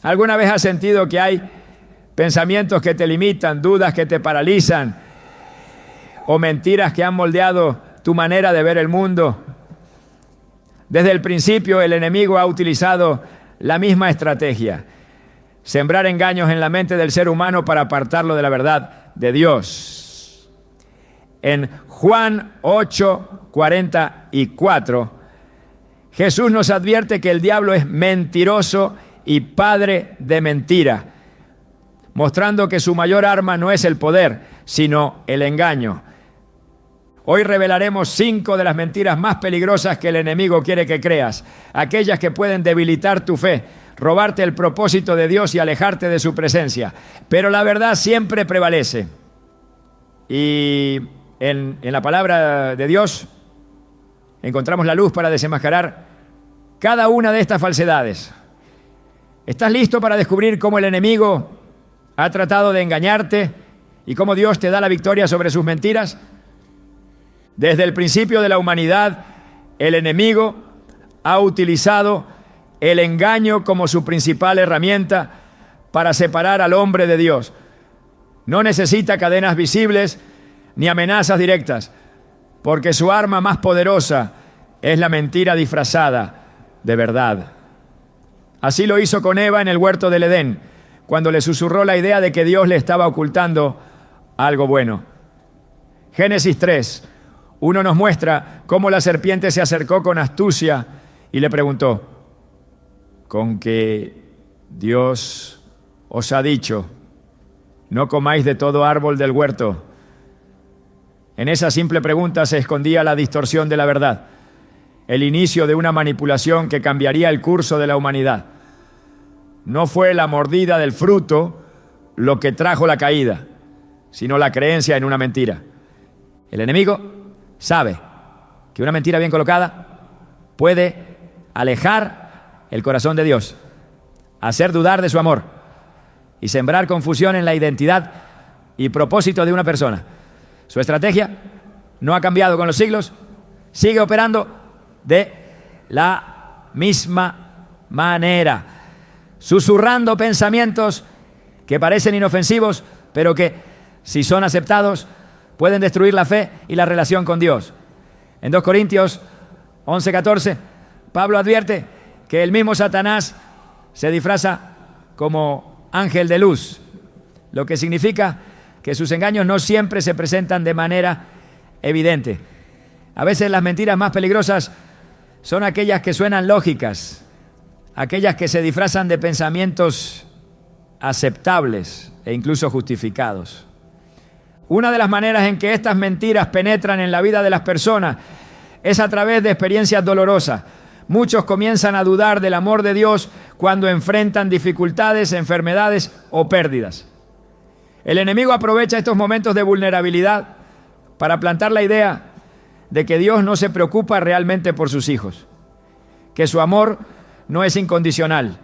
¿Alguna vez has sentido que hay pensamientos que te limitan, dudas que te paralizan o mentiras que han moldeado tu manera de ver el mundo? Desde el principio el enemigo ha utilizado la misma estrategia: sembrar engaños en la mente del ser humano para apartarlo de la verdad de Dios. En Juan 8:44, Jesús nos advierte que el diablo es mentiroso y padre de mentira, mostrando que su mayor arma no es el poder, sino el engaño. Hoy revelaremos 5 de las mentiras más peligrosas que el enemigo quiere que creas, aquellas que pueden debilitar tu fe, robarte el propósito de Dios y alejarte de su presencia. Pero la verdad siempre prevalece. Y en la palabra de Dios encontramos la luz para desenmascarar cada una de estas falsedades. ¿Estás listo para descubrir cómo el enemigo ha tratado de engañarte y cómo Dios te da la victoria sobre sus mentiras? Desde el principio de la humanidad, el enemigo ha utilizado el engaño como su principal herramienta para separar al hombre de Dios. No necesita cadenas visibles ni amenazas directas, porque su arma más poderosa es la mentira disfrazada de verdad. Así lo hizo con Eva en el huerto del Edén, cuando le susurró la idea de que Dios le estaba ocultando algo bueno. Génesis 3:1 nos muestra cómo la serpiente se acercó con astucia y le preguntó: ¿con que Dios os ha dicho, no comáis de todo árbol del huerto? En esa simple pregunta se escondía la distorsión de la verdad, el inicio de una manipulación que cambiaría el curso de la humanidad. No fue la mordida del fruto lo que trajo la caída, sino la creencia en una mentira. El enemigo sabe que una mentira bien colocada puede alejar el corazón de Dios, hacer dudar de su amor y sembrar confusión en la identidad y propósito de una persona. Su estrategia no ha cambiado con los siglos, sigue operando de la misma manera, susurrando pensamientos que parecen inofensivos, pero que, si son aceptados, pueden destruir la fe y la relación con Dios. En 2 Corintios 11:14, Pablo advierte que el mismo Satanás se disfraza como ángel de luz, lo que significa que sus engaños no siempre se presentan de manera evidente. A veces las mentiras más peligrosas son aquellas que suenan lógicas, aquellas que se disfrazan de pensamientos aceptables e incluso justificados. Una de las maneras en que estas mentiras penetran en la vida de las personas es a través de experiencias dolorosas. Muchos comienzan a dudar del amor de Dios cuando enfrentan dificultades, enfermedades o pérdidas. El enemigo aprovecha estos momentos de vulnerabilidad para plantar la idea de que Dios no se preocupa realmente por sus hijos, que su amor no es incondicional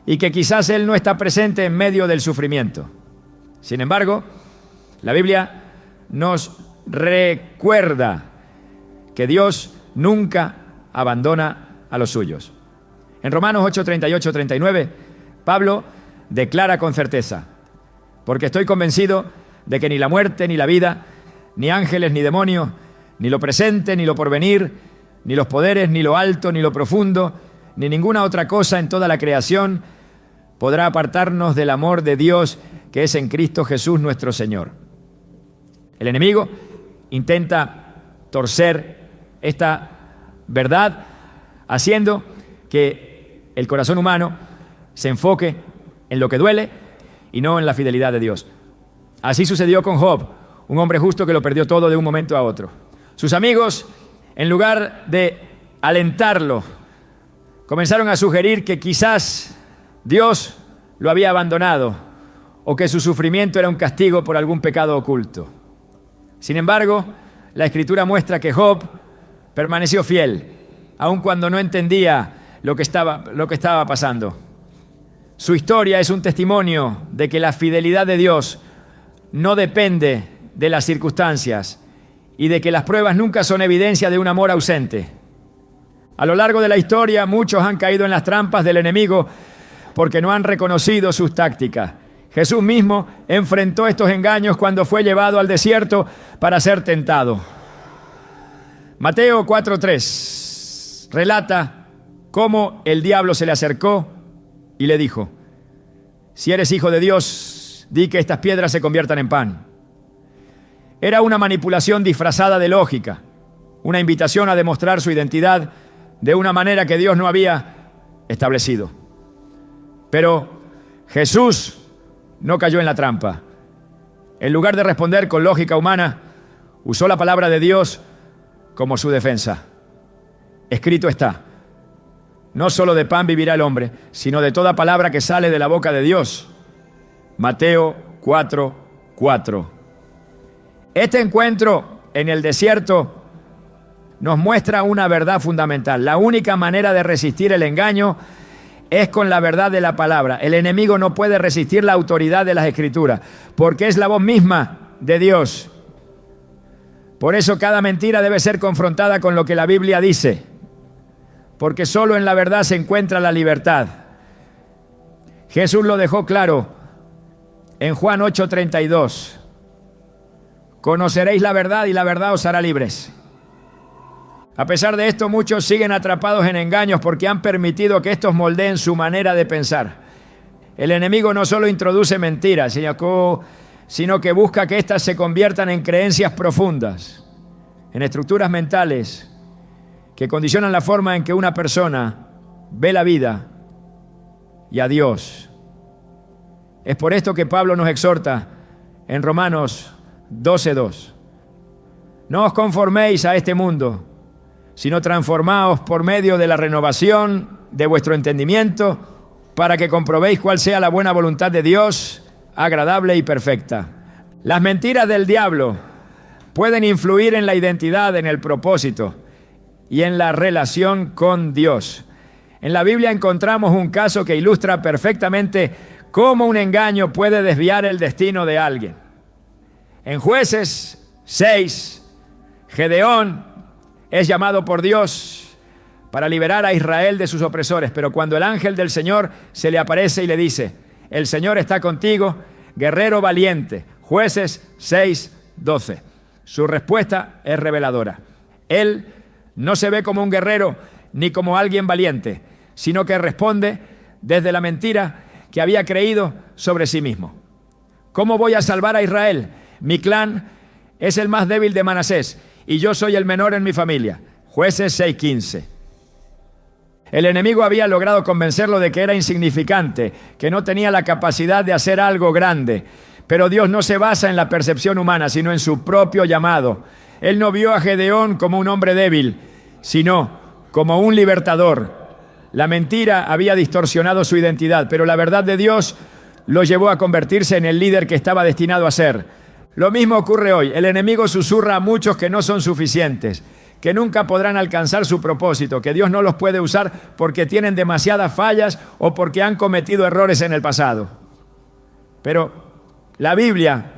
y que quizás Él no está presente en medio del sufrimiento. Sin embargo, la Biblia nos recuerda que Dios nunca abandona a los suyos. En Romanos 8:38-39, Pablo declara con certeza: porque estoy convencido de que ni la muerte, ni la vida, ni ángeles, ni demonios, ni lo presente, ni lo porvenir, ni los poderes, ni lo alto, ni lo profundo, ni ninguna otra cosa en toda la creación podrá apartarnos del amor de Dios que es en Cristo Jesús nuestro Señor. El enemigo intenta torcer esta verdad haciendo que el corazón humano se enfoque en lo que duele y no en la fidelidad de Dios. Así sucedió con Job, un hombre justo que lo perdió todo de un momento a otro. Sus amigos, en lugar de alentarlo, comenzaron a sugerir que quizás Dios lo había abandonado o que su sufrimiento era un castigo por algún pecado oculto. Sin embargo, la Escritura muestra que Job permaneció fiel, aun cuando no entendía lo que estaba pasando. Su historia es un testimonio de que la fidelidad de Dios no depende de las circunstancias y de que las pruebas nunca son evidencia de un amor ausente. A lo largo de la historia, muchos han caído en las trampas del enemigo porque no han reconocido sus tácticas. Jesús mismo enfrentó estos engaños cuando fue llevado al desierto para ser tentado. Mateo 4:3 relata cómo el diablo se le acercó y le dijo: si eres hijo de Dios, di que estas piedras se conviertan en pan. Era una manipulación disfrazada de lógica, una invitación a demostrar su identidad de una manera que Dios no había establecido. Pero Jesús no cayó en la trampa. En lugar de responder con lógica humana, usó la palabra de Dios como su defensa. Escrito está: no solo de pan vivirá el hombre, sino de toda palabra que sale de la boca de Dios. Mateo 4:4. Este encuentro en el desierto nos muestra una verdad fundamental. La única manera de resistir el engaño es con la verdad de la palabra. El enemigo no puede resistir la autoridad de las Escrituras, porque es la voz misma de Dios. Por eso cada mentira debe ser confrontada con lo que la Biblia dice, porque solo en la verdad se encuentra la libertad. Jesús lo dejó claro en Juan 8:32. Conoceréis la verdad y la verdad os hará libres. A pesar de esto, muchos siguen atrapados en engaños porque han permitido que estos moldeen su manera de pensar. El enemigo no solo introduce mentiras, sino que busca que éstas se conviertan en creencias profundas, en estructuras mentales que condicionan la forma en que una persona ve la vida y a Dios. Es por esto que Pablo nos exhorta en Romanos 12:2. No os conforméis a este mundo, sino transformaos por medio de la renovación de vuestro entendimiento, para que comprobéis cuál sea la buena voluntad de Dios, agradable y perfecta. Las mentiras del diablo pueden influir en la identidad, en el propósito y en la relación con Dios. En la Biblia encontramos un caso que ilustra perfectamente cómo un engaño puede desviar el destino de alguien. En Jueces 6, Gedeón es llamado por Dios para liberar a Israel de sus opresores, pero cuando el ángel del Señor se le aparece y le dice: el Señor está contigo, guerrero valiente. Jueces 6:12. Su respuesta es reveladora. Él no se ve como un guerrero ni como alguien valiente, sino que responde desde la mentira que había creído sobre sí mismo. ¿Cómo voy a salvar a Israel? Mi clan es el más débil de Manasés y yo soy el menor en mi familia. Jueces 6:15. El enemigo había logrado convencerlo de que era insignificante, que no tenía la capacidad de hacer algo grande. Pero Dios no se basa en la percepción humana, sino en su propio llamado. Él no vio a Gedeón como un hombre débil, sino como un libertador. La mentira había distorsionado su identidad, pero la verdad de Dios lo llevó a convertirse en el líder que estaba destinado a ser. Lo mismo ocurre hoy. El enemigo susurra a muchos que no son suficientes, que nunca podrán alcanzar su propósito, que Dios no los puede usar porque tienen demasiadas fallas o porque han cometido errores en el pasado. Pero la Biblia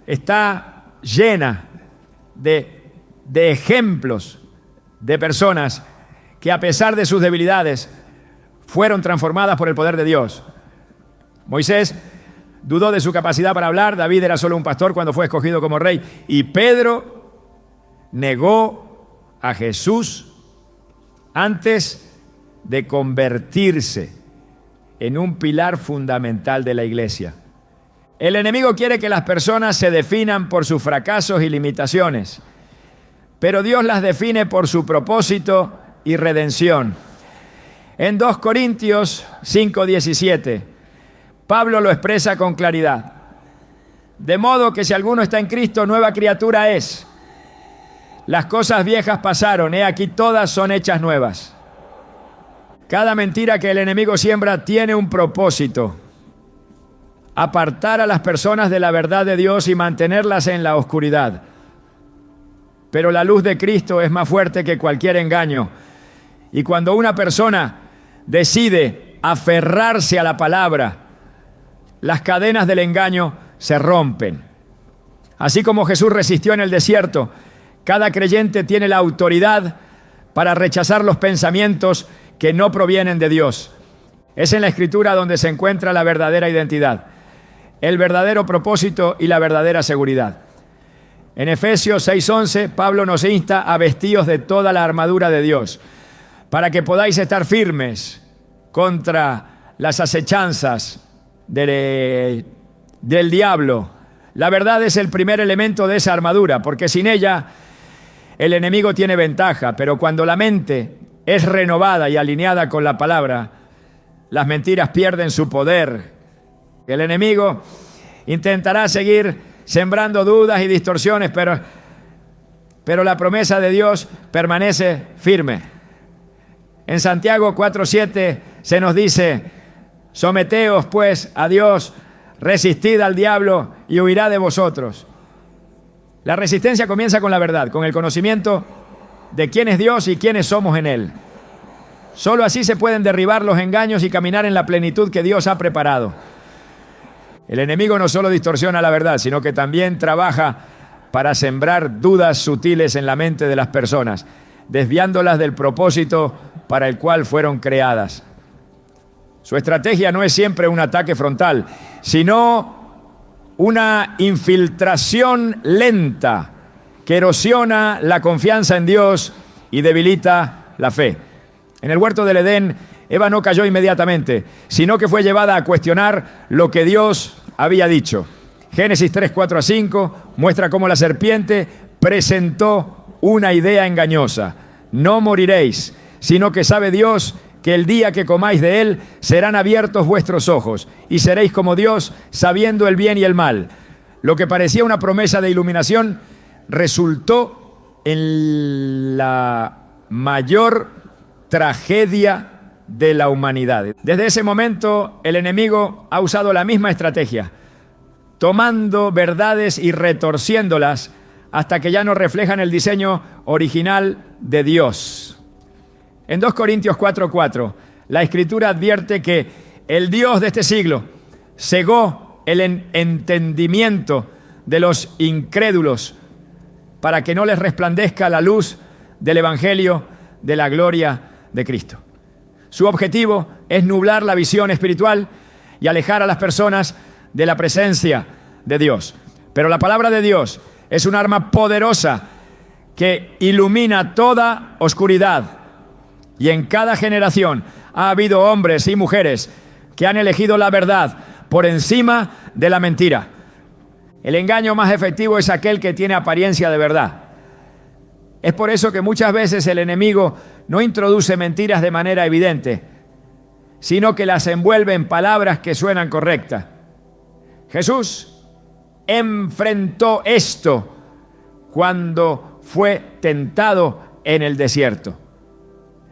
está llena de ejemplos de personas que a pesar de sus debilidades fueron transformadas por el poder de Dios. Moisés dudó de su capacidad para hablar, David era solo un pastor cuando fue escogido como rey, y Pedro negó a Jesús antes de convertirse en un pilar fundamental de la iglesia. El enemigo quiere que las personas se definan por sus fracasos y limitaciones, pero Dios las define por su propósito y redención. En 2 Corintios 5:17, Pablo lo expresa con claridad. De modo que si alguno está en Cristo, nueva criatura es. Las cosas viejas pasaron, he aquí todas son hechas nuevas. Cada mentira que el enemigo siembra tiene un propósito: apartar a las personas de la verdad de Dios y mantenerlas en la oscuridad. Pero la luz de Cristo es más fuerte que cualquier engaño. Y cuando una persona decide aferrarse a la palabra, las cadenas del engaño se rompen. Así como Jesús resistió en el desierto, cada creyente tiene la autoridad para rechazar los pensamientos que no provienen de Dios. Es en la Escritura donde se encuentra la verdadera identidad, el verdadero propósito y la verdadera seguridad. En Efesios 6:11, Pablo nos insta a vestíos de toda la armadura de Dios, para que podáis estar firmes contra las acechanzas del diablo. La verdad es el primer elemento de esa armadura, porque sin ella el enemigo tiene ventaja, pero cuando la mente es renovada y alineada con la palabra, las mentiras pierden su poder. El enemigo intentará seguir sembrando dudas y distorsiones, pero la promesa de Dios permanece firme. En Santiago 4:7 se nos dice: someteos pues a Dios, resistid al diablo y huirá de vosotros. La resistencia comienza con la verdad, con el conocimiento de quién es Dios y quiénes somos en Él. Solo así se pueden derribar los engaños y caminar en la plenitud que Dios ha preparado. El enemigo no solo distorsiona la verdad, sino que también trabaja para sembrar dudas sutiles en la mente de las personas, desviándolas del propósito para el cual fueron creadas. Su estrategia no es siempre un ataque frontal, sino una infiltración lenta que erosiona la confianza en Dios y debilita la fe. En el huerto del Edén, Eva no cayó inmediatamente, sino que fue llevada a cuestionar lo que Dios había dicho. Génesis 3:4-5 muestra cómo la serpiente presentó una idea engañosa. No moriréis, sino que sabe Dios que el día que comáis de él serán abiertos vuestros ojos y seréis como Dios, sabiendo el bien y el mal. Lo que parecía una promesa de iluminación resultó en la mayor tragedia de la humanidad. Desde ese momento, el enemigo ha usado la misma estrategia, tomando verdades y retorciéndolas hasta que ya no reflejan el diseño original de Dios. En 2 Corintios 4:4, la Escritura advierte que el Dios de este siglo cegó el entendimiento de los incrédulos para que no les resplandezca la luz del Evangelio de la gloria de Cristo. Su objetivo es nublar la visión espiritual y alejar a las personas de la presencia de Dios. Pero la palabra de Dios es un arma poderosa que ilumina toda oscuridad. Y en cada generación ha habido hombres y mujeres que han elegido la verdad por encima de la mentira. El engaño más efectivo es aquel que tiene apariencia de verdad. Es por eso que muchas veces el enemigo no introduce mentiras de manera evidente, sino que las envuelve en palabras que suenan correctas. Jesús enfrentó esto cuando fue tentado en el desierto.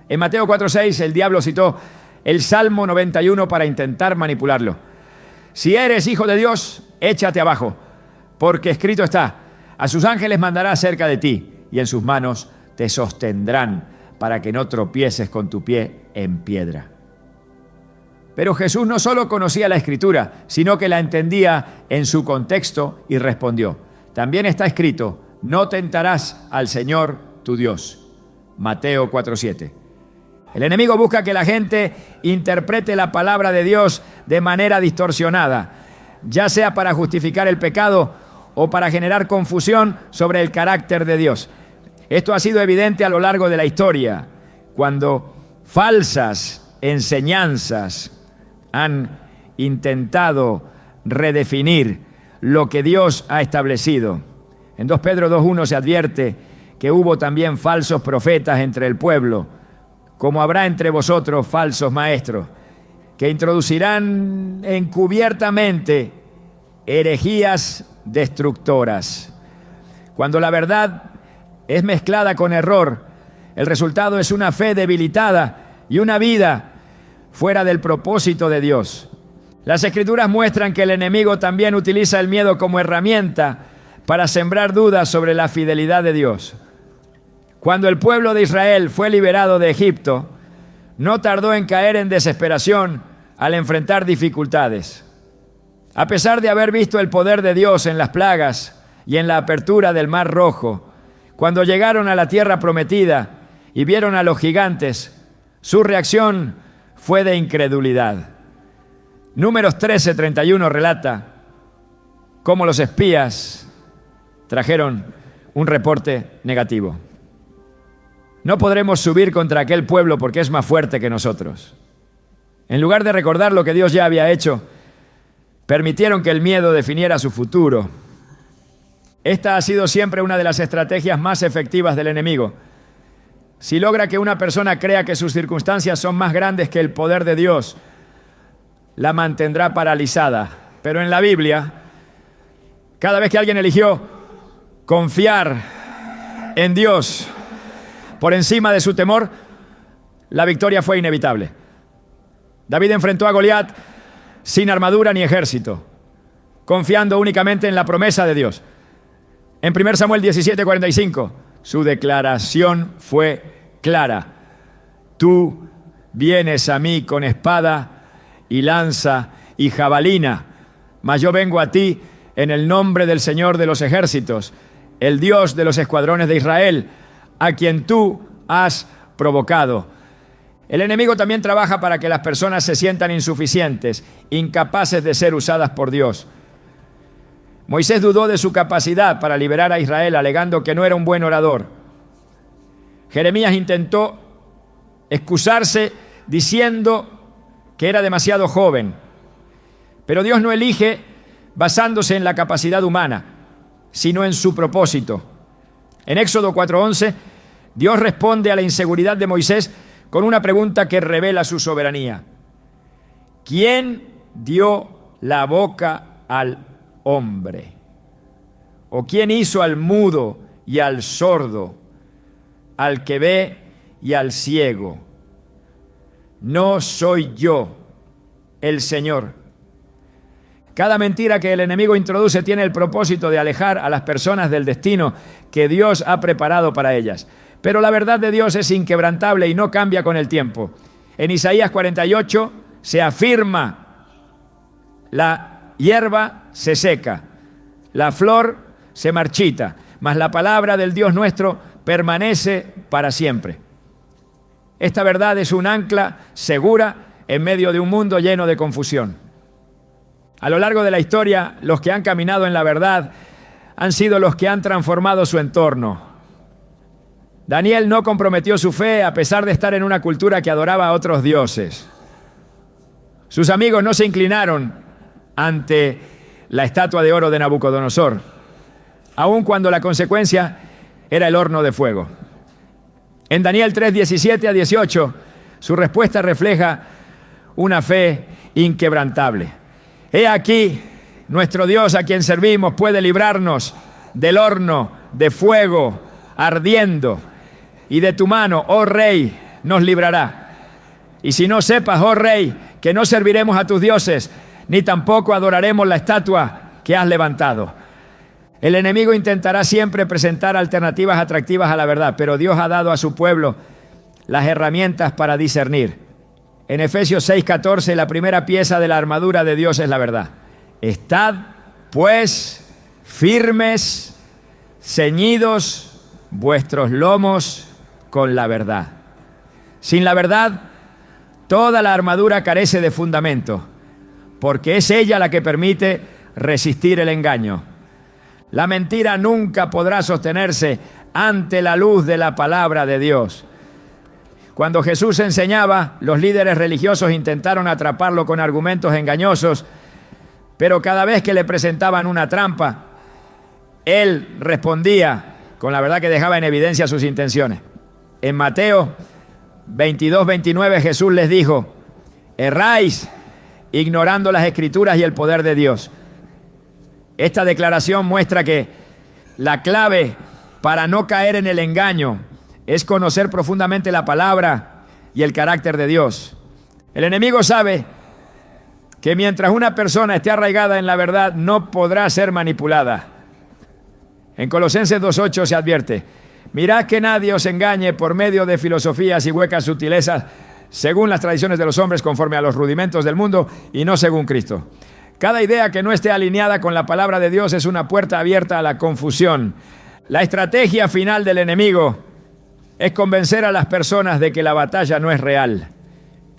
En Mateo 4:6 el diablo citó el Salmo 91 para intentar manipularlo. Si eres hijo de Dios, échate abajo, porque escrito está: a sus ángeles mandará cerca de ti y en sus manos te sostendrán para que no tropieces con tu pie en piedra. Pero Jesús no solo conocía la Escritura, sino que la entendía en su contexto y respondió: también está escrito, no tentarás al Señor tu Dios. Mateo 4:7. El enemigo busca que la gente interprete la palabra de Dios de manera distorsionada, ya sea para justificar el pecado o para generar confusión sobre el carácter de Dios. Esto ha sido evidente a lo largo de la historia, cuando falsas enseñanzas han intentado redefinir lo que Dios ha establecido. En 2 Pedro 2:1 se advierte que hubo también falsos profetas entre el pueblo, como habrá entre vosotros falsos maestros, que introducirán encubiertamente herejías destructoras. Cuando la verdad es mezclada con error, el resultado es una fe debilitada y una vida fuera del propósito de Dios. Las Escrituras muestran que el enemigo también utiliza el miedo como herramienta para sembrar dudas sobre la fidelidad de Dios. Cuando el pueblo de Israel fue liberado de Egipto, no tardó en caer en desesperación al enfrentar dificultades. A pesar de haber visto el poder de Dios en las plagas y en la apertura del Mar Rojo, cuando llegaron a la tierra prometida y vieron a los gigantes, su reacción fue de incredulidad. Números 13:31 relata cómo los espías trajeron un reporte negativo. No podremos subir contra aquel pueblo porque es más fuerte que nosotros. En lugar de recordar lo que Dios ya había hecho, permitieron que el miedo definiera su futuro. Esta ha sido siempre una de las estrategias más efectivas del enemigo. Si logra que una persona crea que sus circunstancias son más grandes que el poder de Dios, la mantendrá paralizada. Pero en la Biblia, cada vez que alguien eligió confiar en Dios por encima de su temor, la victoria fue inevitable. David enfrentó a Goliat sin armadura ni ejército, confiando únicamente en la promesa de Dios. En 1 Samuel 17:45, su declaración fue clara: tú vienes a mí con espada y lanza y jabalina, mas yo vengo a ti en el nombre del Señor de los ejércitos, el Dios de los escuadrones de Israel, a quien tú has provocado. El enemigo también trabaja para que las personas se sientan insuficientes, incapaces de ser usadas por Dios. Moisés dudó de su capacidad para liberar a Israel, alegando que no era un buen orador. Jeremías intentó excusarse diciendo que era demasiado joven. Pero Dios no elige basándose en la capacidad humana, sino en su propósito. En Éxodo 4:11, Dios responde a la inseguridad de Moisés con una pregunta que revela su soberanía. ¿Quién dio la boca al hombre? ¿O quién hizo al mudo y al sordo, al que ve y al ciego? No soy yo, el Señor. Cada mentira que el enemigo introduce tiene el propósito de alejar a las personas del destino que Dios ha preparado para ellas. Pero la verdad de Dios es inquebrantable y no cambia con el tiempo. En Isaías 48 se afirma: la hierba se seca, la flor se marchita, mas la palabra del Dios nuestro permanece para siempre. Esta verdad es un ancla segura en medio de un mundo lleno de confusión. A lo largo de la historia, los que han caminado en la verdad han sido los que han transformado su entorno. Daniel no comprometió su fe a pesar de estar en una cultura que adoraba a otros dioses. Sus amigos no se inclinaron ante la estatua de oro de Nabucodonosor, aun cuando la consecuencia era el horno de fuego. En Daniel 3:17-18, su respuesta refleja una fe inquebrantable. He aquí, nuestro Dios a quien servimos puede librarnos del horno de fuego ardiendo, y de tu mano, oh Rey, nos librará. Y si no sepas, oh Rey, que no serviremos a tus dioses, ni tampoco adoraremos la estatua que has levantado. El enemigo intentará siempre presentar alternativas atractivas a la verdad, pero Dios ha dado a su pueblo las herramientas para discernir. En Efesios 6:14, la primera pieza de la armadura de Dios es la verdad. Estad, pues, firmes, ceñidos vuestros lomos con la verdad. Sin la verdad, toda la armadura carece de fundamento, porque es ella la que permite resistir el engaño. La mentira nunca podrá sostenerse ante la luz de la palabra de Dios. Cuando Jesús enseñaba, los líderes religiosos intentaron atraparlo con argumentos engañosos, pero cada vez que le presentaban una trampa, él respondía con la verdad que dejaba en evidencia sus intenciones. En Mateo 22:29 Jesús les dijo: erráis ignorando las Escrituras y el poder de Dios. Esta declaración muestra que la clave para no caer en el engaño es conocer profundamente la palabra y el carácter de Dios. El enemigo sabe que mientras una persona esté arraigada en la verdad, no podrá ser manipulada. En Colosenses 2:8 se advierte: mirad que nadie os engañe por medio de filosofías y huecas sutilezas, según las tradiciones de los hombres, conforme a los rudimentos del mundo y no según Cristo. Cada idea que no esté alineada con la palabra de Dios es una puerta abierta a la confusión. La estrategia final del enemigo es convencer a las personas de que la batalla no es real,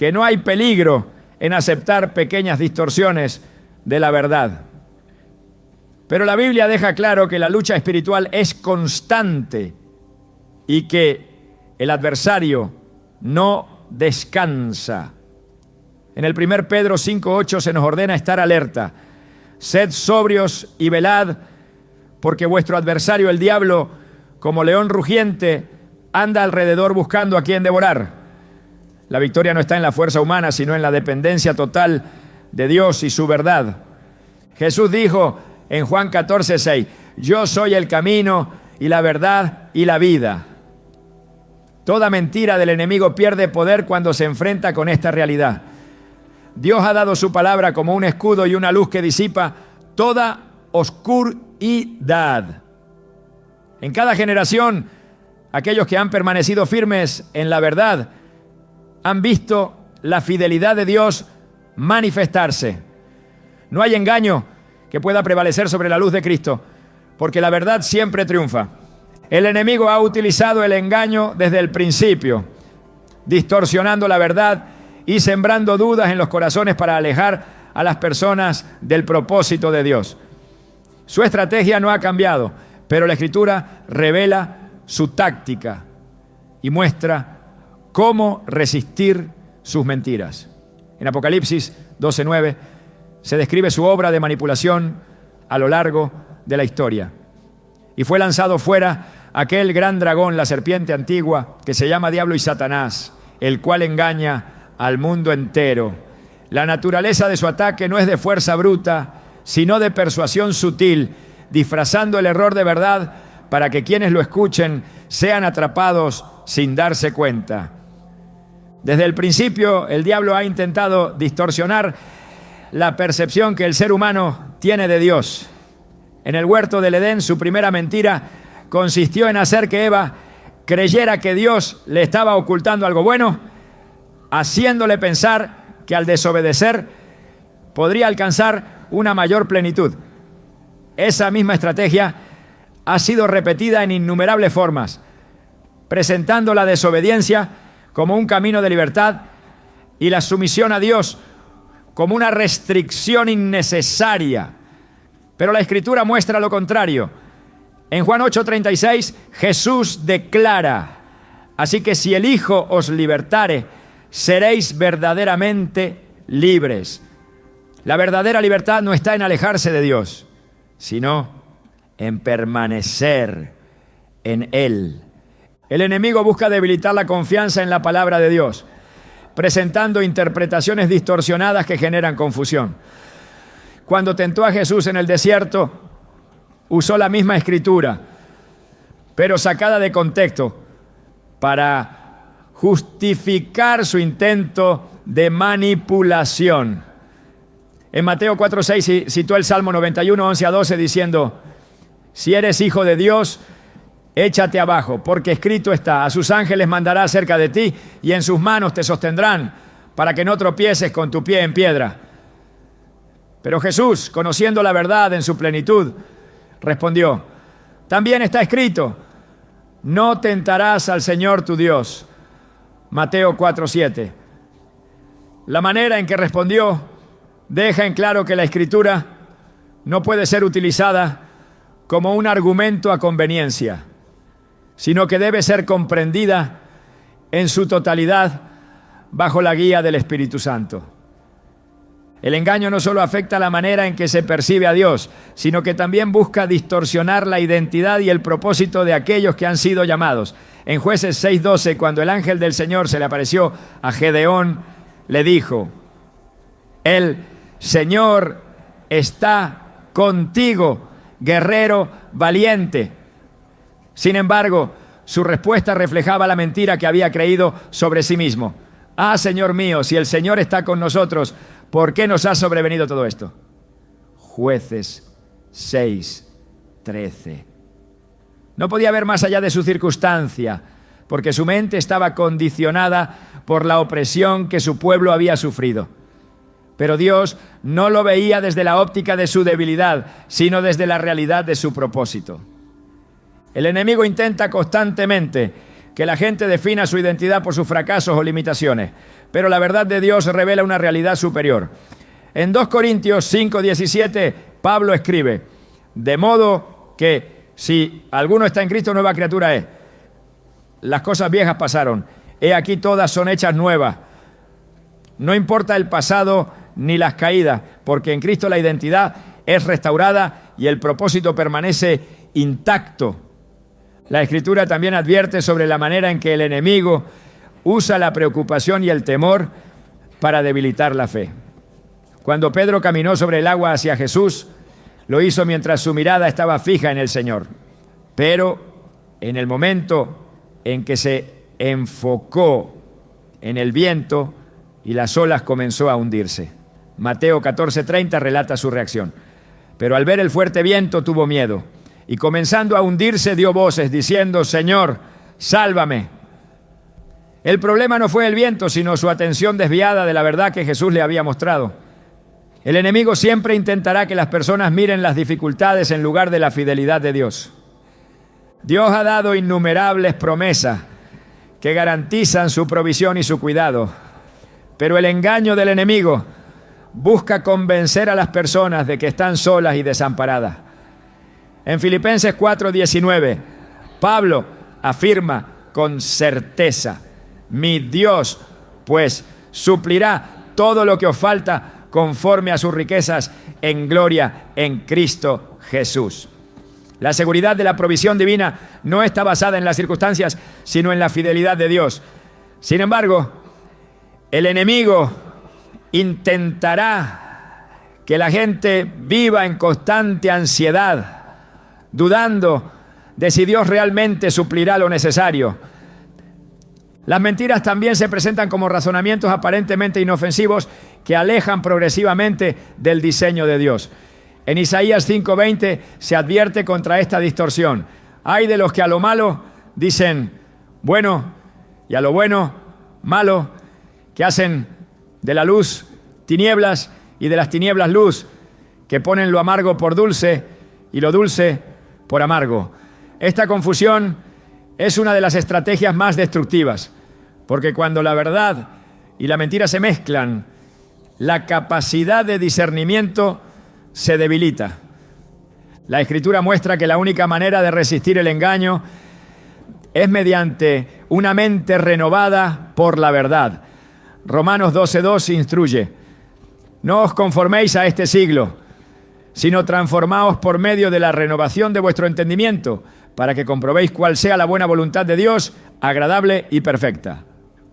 que no hay peligro en aceptar pequeñas distorsiones de la verdad. Pero la Biblia deja claro que la lucha espiritual es constante y que el adversario no descansa. En el 1 Pedro 5:8 se nos ordena estar alerta. Sed sobrios y velad, porque vuestro adversario, el diablo, como león rugiente, anda alrededor buscando a quien devorar. La victoria no está en la fuerza humana, sino en la dependencia total de Dios y su verdad. Jesús dijo en Juan 14:6, yo soy el camino y la verdad y la vida. Toda mentira del enemigo pierde poder cuando se enfrenta con esta realidad. Dios ha dado su palabra como un escudo y una luz que disipa toda oscuridad. En cada generación, aquellos que han permanecido firmes en la verdad han visto la fidelidad de Dios manifestarse. No hay engaño que pueda prevalecer sobre la luz de Cristo, porque la verdad siempre triunfa. El enemigo ha utilizado el engaño desde el principio, distorsionando la verdad y sembrando dudas en los corazones para alejar a las personas del propósito de Dios. Su estrategia no ha cambiado, pero la Escritura revela su táctica y muestra cómo resistir sus mentiras. En Apocalipsis 12:9 se describe su obra de manipulación a lo largo de la historia. Y fue lanzado fuera aquel gran dragón, la serpiente antigua, que se llama Diablo y Satanás, el cual engaña al mundo entero. La naturaleza de su ataque no es de fuerza bruta, sino de persuasión sutil, disfrazando el error de verdad para que quienes lo escuchen sean atrapados sin darse cuenta. Desde el principio, el diablo ha intentado distorsionar la percepción que el ser humano tiene de Dios. En el huerto del Edén, su primera mentira consistió en hacer que Eva creyera que Dios le estaba ocultando algo bueno, haciéndole pensar que al desobedecer podría alcanzar una mayor plenitud. Esa misma estrategia ha sido repetida en innumerables formas, presentando la desobediencia como un camino de libertad y la sumisión a Dios como una restricción innecesaria. Pero la Escritura muestra lo contrario. En Juan 8:36, Jesús declara: así que si el Hijo os libertare, seréis verdaderamente libres. La verdadera libertad no está en alejarse de Dios, sino en permanecer en Él. El enemigo busca debilitar la confianza en la palabra de Dios, presentando interpretaciones distorsionadas que generan confusión. Cuando tentó a Jesús en el desierto, usó la misma escritura, pero sacada de contexto, para justificar su intento de manipulación. En Mateo 4:6 citó el Salmo 91, 11-12, diciendo: si eres hijo de Dios, échate abajo, porque escrito está: a sus ángeles mandará cerca de ti, y en sus manos te sostendrán, para que no tropieces con tu pie en piedra. Pero Jesús, conociendo la verdad en su plenitud, respondió: también está escrito: no tentarás al Señor tu Dios. Mateo 4:7. La manera en que respondió deja en claro que la Escritura no puede ser utilizada como un argumento a conveniencia, sino que debe ser comprendida en su totalidad bajo la guía del Espíritu Santo. El engaño no solo afecta la manera en que se percibe a Dios, sino que también busca distorsionar la identidad y el propósito de aquellos que han sido llamados. En Jueces 6:12, cuando el ángel del Señor se le apareció a Gedeón, le dijo: el Señor está contigo, guerrero valiente. Sin embargo, su respuesta reflejaba la mentira que había creído sobre sí mismo. Ah, Señor mío, si el Señor está con nosotros, ¿por qué nos ha sobrevenido todo esto? Jueces 6:13. No podía ver más allá de su circunstancia, porque su mente estaba condicionada por la opresión que su pueblo había sufrido. Pero Dios no lo veía desde la óptica de su debilidad, sino desde la realidad de su propósito. El enemigo intenta constantemente que la gente defina su identidad por sus fracasos o limitaciones, pero la verdad de Dios revela una realidad superior. En 2 Corintios 5:17, Pablo escribe: de modo que si alguno está en Cristo, nueva criatura es. Las cosas viejas pasaron, he aquí todas son hechas nuevas. No importa el pasado ni las caídas, porque en Cristo la identidad es restaurada y el propósito permanece intacto. La Escritura también advierte sobre la manera en que el enemigo usa la preocupación y el temor para debilitar la fe. Cuando Pedro caminó sobre el agua hacia Jesús, lo hizo mientras su mirada estaba fija en el Señor. Pero en el momento en que se enfocó en el viento y las olas, comenzó a hundirse. Mateo 14:30 relata su reacción. Pero al ver el fuerte viento tuvo miedo y comenzando a hundirse dio voces diciendo: Señor, sálvame. El problema no fue el viento, sino su atención desviada de la verdad que Jesús le había mostrado. El enemigo siempre intentará que las personas miren las dificultades en lugar de la fidelidad de Dios. Dios ha dado innumerables promesas que garantizan su provisión y su cuidado, pero el engaño del enemigo busca convencer a las personas de que están solas y desamparadas. En Filipenses 4:19, Pablo afirma con certeza: mi Dios, pues, suplirá todo lo que os falta conforme a sus riquezas en gloria en Cristo Jesús. La seguridad de la provisión divina no está basada en las circunstancias, sino en la fidelidad de Dios. Sin embargo, el enemigo intentará que la gente viva en constante ansiedad, dudando de si Dios realmente suplirá lo necesario. Las mentiras también se presentan como razonamientos aparentemente inofensivos que alejan progresivamente del diseño de Dios. En Isaías 5:20 se advierte contra esta distorsión. Hay de los que a lo malo dicen bueno y a lo bueno malo, que hacen de la luz tinieblas y de las tinieblas luz, que ponen lo amargo por dulce y lo dulce por amargo. Esta confusión es una de las estrategias más destructivas, porque cuando la verdad y la mentira se mezclan, la capacidad de discernimiento se debilita. La Escritura muestra que la única manera de resistir el engaño es mediante una mente renovada por la verdad. Romanos 12:2 instruye: no os conforméis a este siglo, sino transformaos por medio de la renovación de vuestro entendimiento, para que comprobéis cuál sea la buena voluntad de Dios, agradable y perfecta.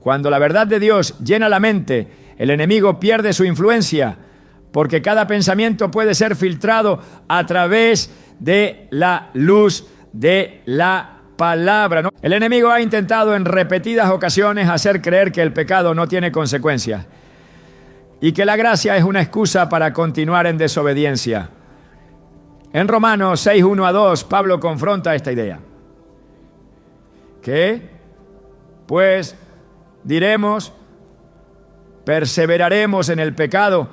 Cuando la verdad de Dios llena la mente, el enemigo pierde su influencia, porque cada pensamiento puede ser filtrado a través de la luz de la palabra, ¿no? El enemigo ha intentado en repetidas ocasiones hacer creer que el pecado no tiene consecuencias y que la gracia es una excusa para continuar en desobediencia. En Romanos 6:1-2, Pablo confronta esta idea. ¿Qué? Pues diremos, ¿perseveraremos en el pecado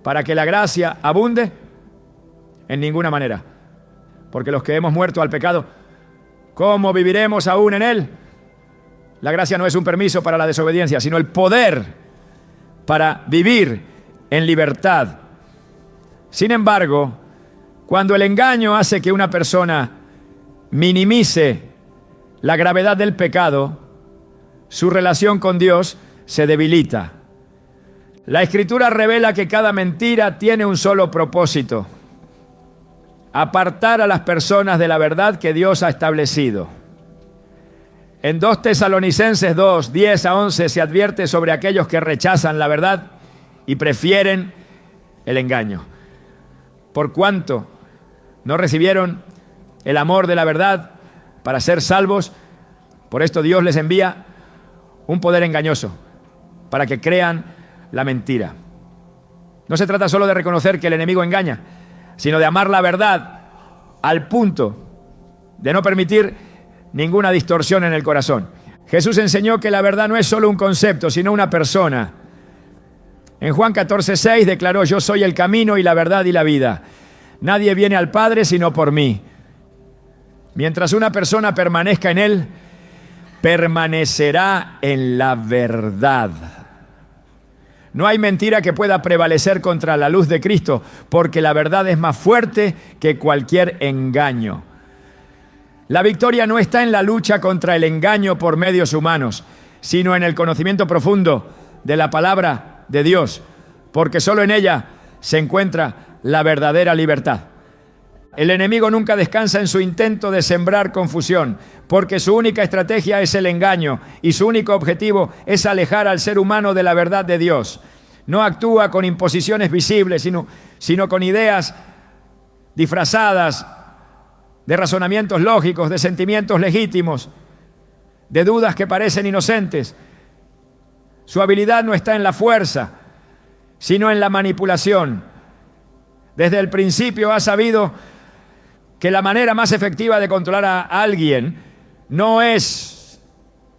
para que la gracia abunde? En ninguna manera. Porque los que hemos muerto al pecado, ¿cómo viviremos aún en él? La gracia no es un permiso para la desobediencia, sino el poder para vivir en libertad. Sin embargo, cuando el engaño hace que una persona minimice la gravedad del pecado, su relación con Dios se debilita. La Escritura revela que cada mentira tiene un solo propósito: apartar a las personas de la verdad que Dios ha establecido. En 2 Tesalonicenses 2:10-11 se advierte sobre aquellos que rechazan la verdad y prefieren el engaño. Por cuanto no recibieron el amor de la verdad para ser salvos, por esto Dios les envía un poder engañoso para que crean la mentira. No se trata solo de reconocer que el enemigo engaña, sino de amar la verdad al punto de no permitir ninguna distorsión en el corazón. Jesús enseñó que la verdad no es solo un concepto, sino una persona. En Juan 14:6 declaró: yo soy el camino y la verdad y la vida. Nadie viene al Padre sino por mí. Mientras una persona permanezca en Él, permanecerá en la verdad. No hay mentira que pueda prevalecer contra la luz de Cristo, porque la verdad es más fuerte que cualquier engaño. La victoria no está en la lucha contra el engaño por medios humanos, sino en el conocimiento profundo de la palabra de Dios, porque solo en ella se encuentra la verdadera libertad. El enemigo nunca descansa en su intento de sembrar confusión, porque su única estrategia es el engaño y su único objetivo es alejar al ser humano de la verdad de Dios. No actúa con imposiciones visibles, sino con ideas disfrazadas de razonamientos lógicos, de sentimientos legítimos, de dudas que parecen inocentes. Su habilidad no está en la fuerza, sino en la manipulación. Desde el principio ha sabido que la manera más efectiva de controlar a alguien no es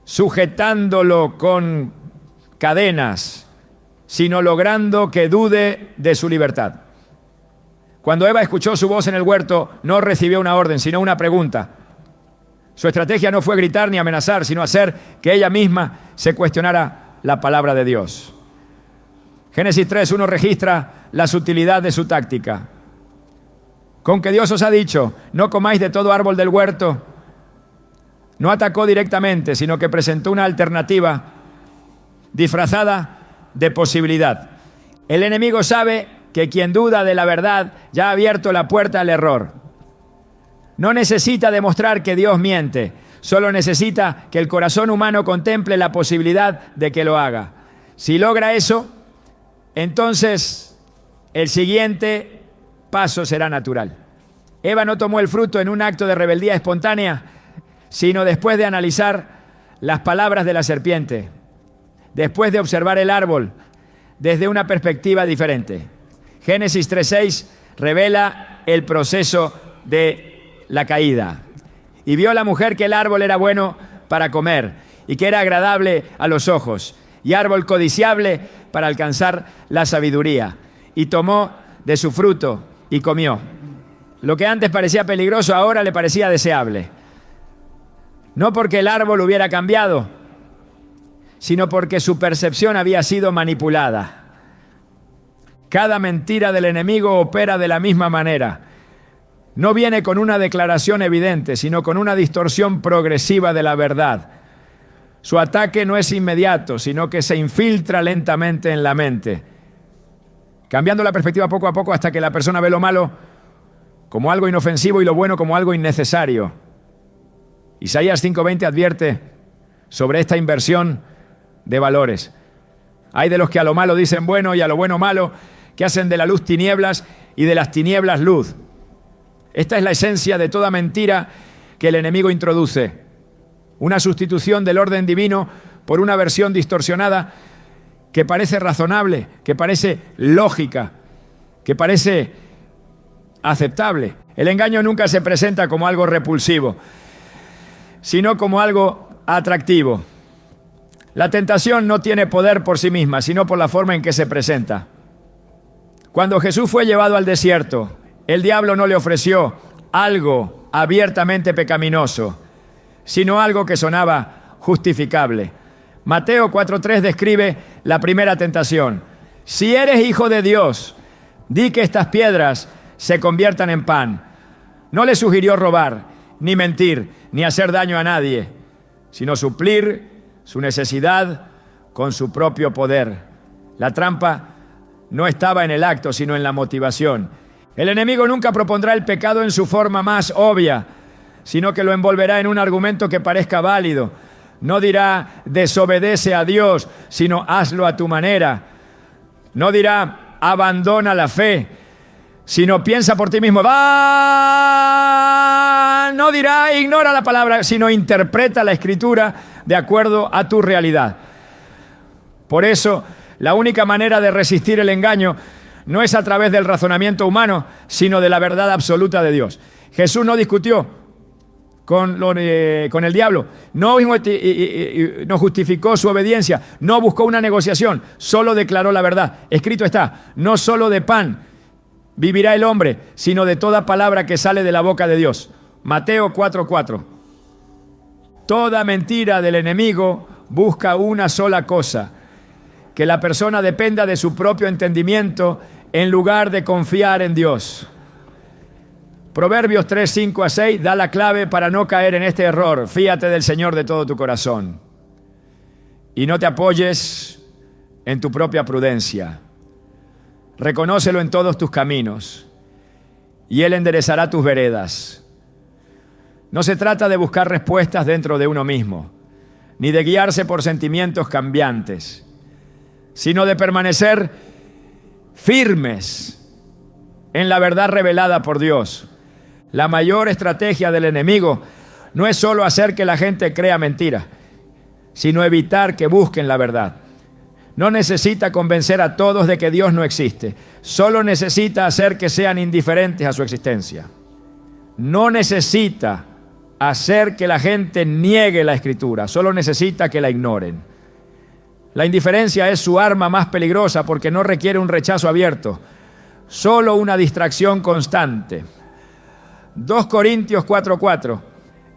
sujetándolo con cadenas, sino logrando que dude de su libertad. Cuando Eva escuchó su voz en el huerto, no recibió una orden, sino una pregunta. Su estrategia no fue gritar ni amenazar, sino hacer que ella misma se cuestionara la palabra de Dios. Génesis 3:1 registra la sutilidad de su táctica. Con que Dios os ha dicho, no comáis de todo árbol del huerto, no atacó directamente, sino que presentó una alternativa disfrazada de posibilidad. El enemigo sabe que quien duda de la verdad ya ha abierto la puerta al error. No necesita demostrar que Dios miente, solo necesita que el corazón humano contemple la posibilidad de que lo haga. Si logra eso, entonces el siguiente paso será natural. Eva no tomó el fruto en un acto de rebeldía espontánea, sino después de analizar las palabras de la serpiente, después de observar el árbol desde una perspectiva diferente. Génesis 3:6 revela el proceso de la caída. Y vio la mujer que el árbol era bueno para comer y que era agradable a los ojos y árbol codiciable para alcanzar la sabiduría. Y tomó de su fruto y comió. Lo que antes parecía peligroso ahora le parecía deseable. No porque el árbol hubiera cambiado, sino porque su percepción había sido manipulada. Cada mentira del enemigo opera de la misma manera. No viene con una declaración evidente, sino con una distorsión progresiva de la verdad. Su ataque no es inmediato, sino que se infiltra lentamente en la mente, cambiando la perspectiva poco a poco hasta que la persona ve lo malo como algo inofensivo y lo bueno como algo innecesario. Isaías 5:20 advierte sobre esta inversión de valores. Hay de los que a lo malo dicen bueno y a lo bueno malo, que hacen de la luz tinieblas y de las tinieblas luz. Esta es la esencia de toda mentira que el enemigo introduce. Una sustitución del orden divino por una versión distorsionada que parece razonable, que parece lógica, que parece aceptable. El engaño nunca se presenta como algo repulsivo, sino como algo atractivo. La tentación no tiene poder por sí misma, sino por la forma en que se presenta. Cuando Jesús fue llevado al desierto, el diablo no le ofreció algo abiertamente pecaminoso, sino algo que sonaba justificable. Mateo 4:3 describe la primera tentación. Si eres hijo de Dios, di que estas piedras se conviertan en pan. No le sugirió robar, ni mentir, ni hacer daño a nadie, sino suplir su necesidad con su propio poder. La trampa no estaba en el acto, sino en la motivación. El enemigo nunca propondrá el pecado en su forma más obvia, sino que lo envolverá en un argumento que parezca válido. No dirá desobedece a Dios, sino hazlo a tu manera. No dirá abandona la fe, sino piensa por ti mismo. No dirá ignora la palabra, sino interpreta la escritura de acuerdo a tu realidad. Por eso, la única manera de resistir el engaño no es a través del razonamiento humano, sino de la verdad absoluta de Dios. Jesús no discutió con el diablo, no justificó su obediencia, no buscó una negociación, solo declaró la verdad. Escrito está, no solo de pan vivirá el hombre, sino de toda palabra que sale de la boca de Dios. Mateo 4:4. Toda mentira del enemigo busca una sola cosa: que la persona dependa de su propio entendimiento en lugar de confiar en Dios. Proverbios 3, 5 a 6 da la clave para no caer en este error. Fíate del Señor de todo tu corazón y no te apoyes en tu propia prudencia. Reconócelo en todos tus caminos y Él enderezará tus veredas. No se trata de buscar respuestas dentro de uno mismo, ni de guiarse por sentimientos cambiantes, sino de permanecer firmes en la verdad revelada por Dios. La mayor estrategia del enemigo no es solo hacer que la gente crea mentiras, sino evitar que busquen la verdad. No necesita convencer a todos de que Dios no existe, solo necesita hacer que sean indiferentes a su existencia. No necesita hacer que la gente niegue la Escritura, solo necesita que la ignoren. La indiferencia es su arma más peligrosa porque no requiere un rechazo abierto, solo una distracción constante. 2 Corintios 4:4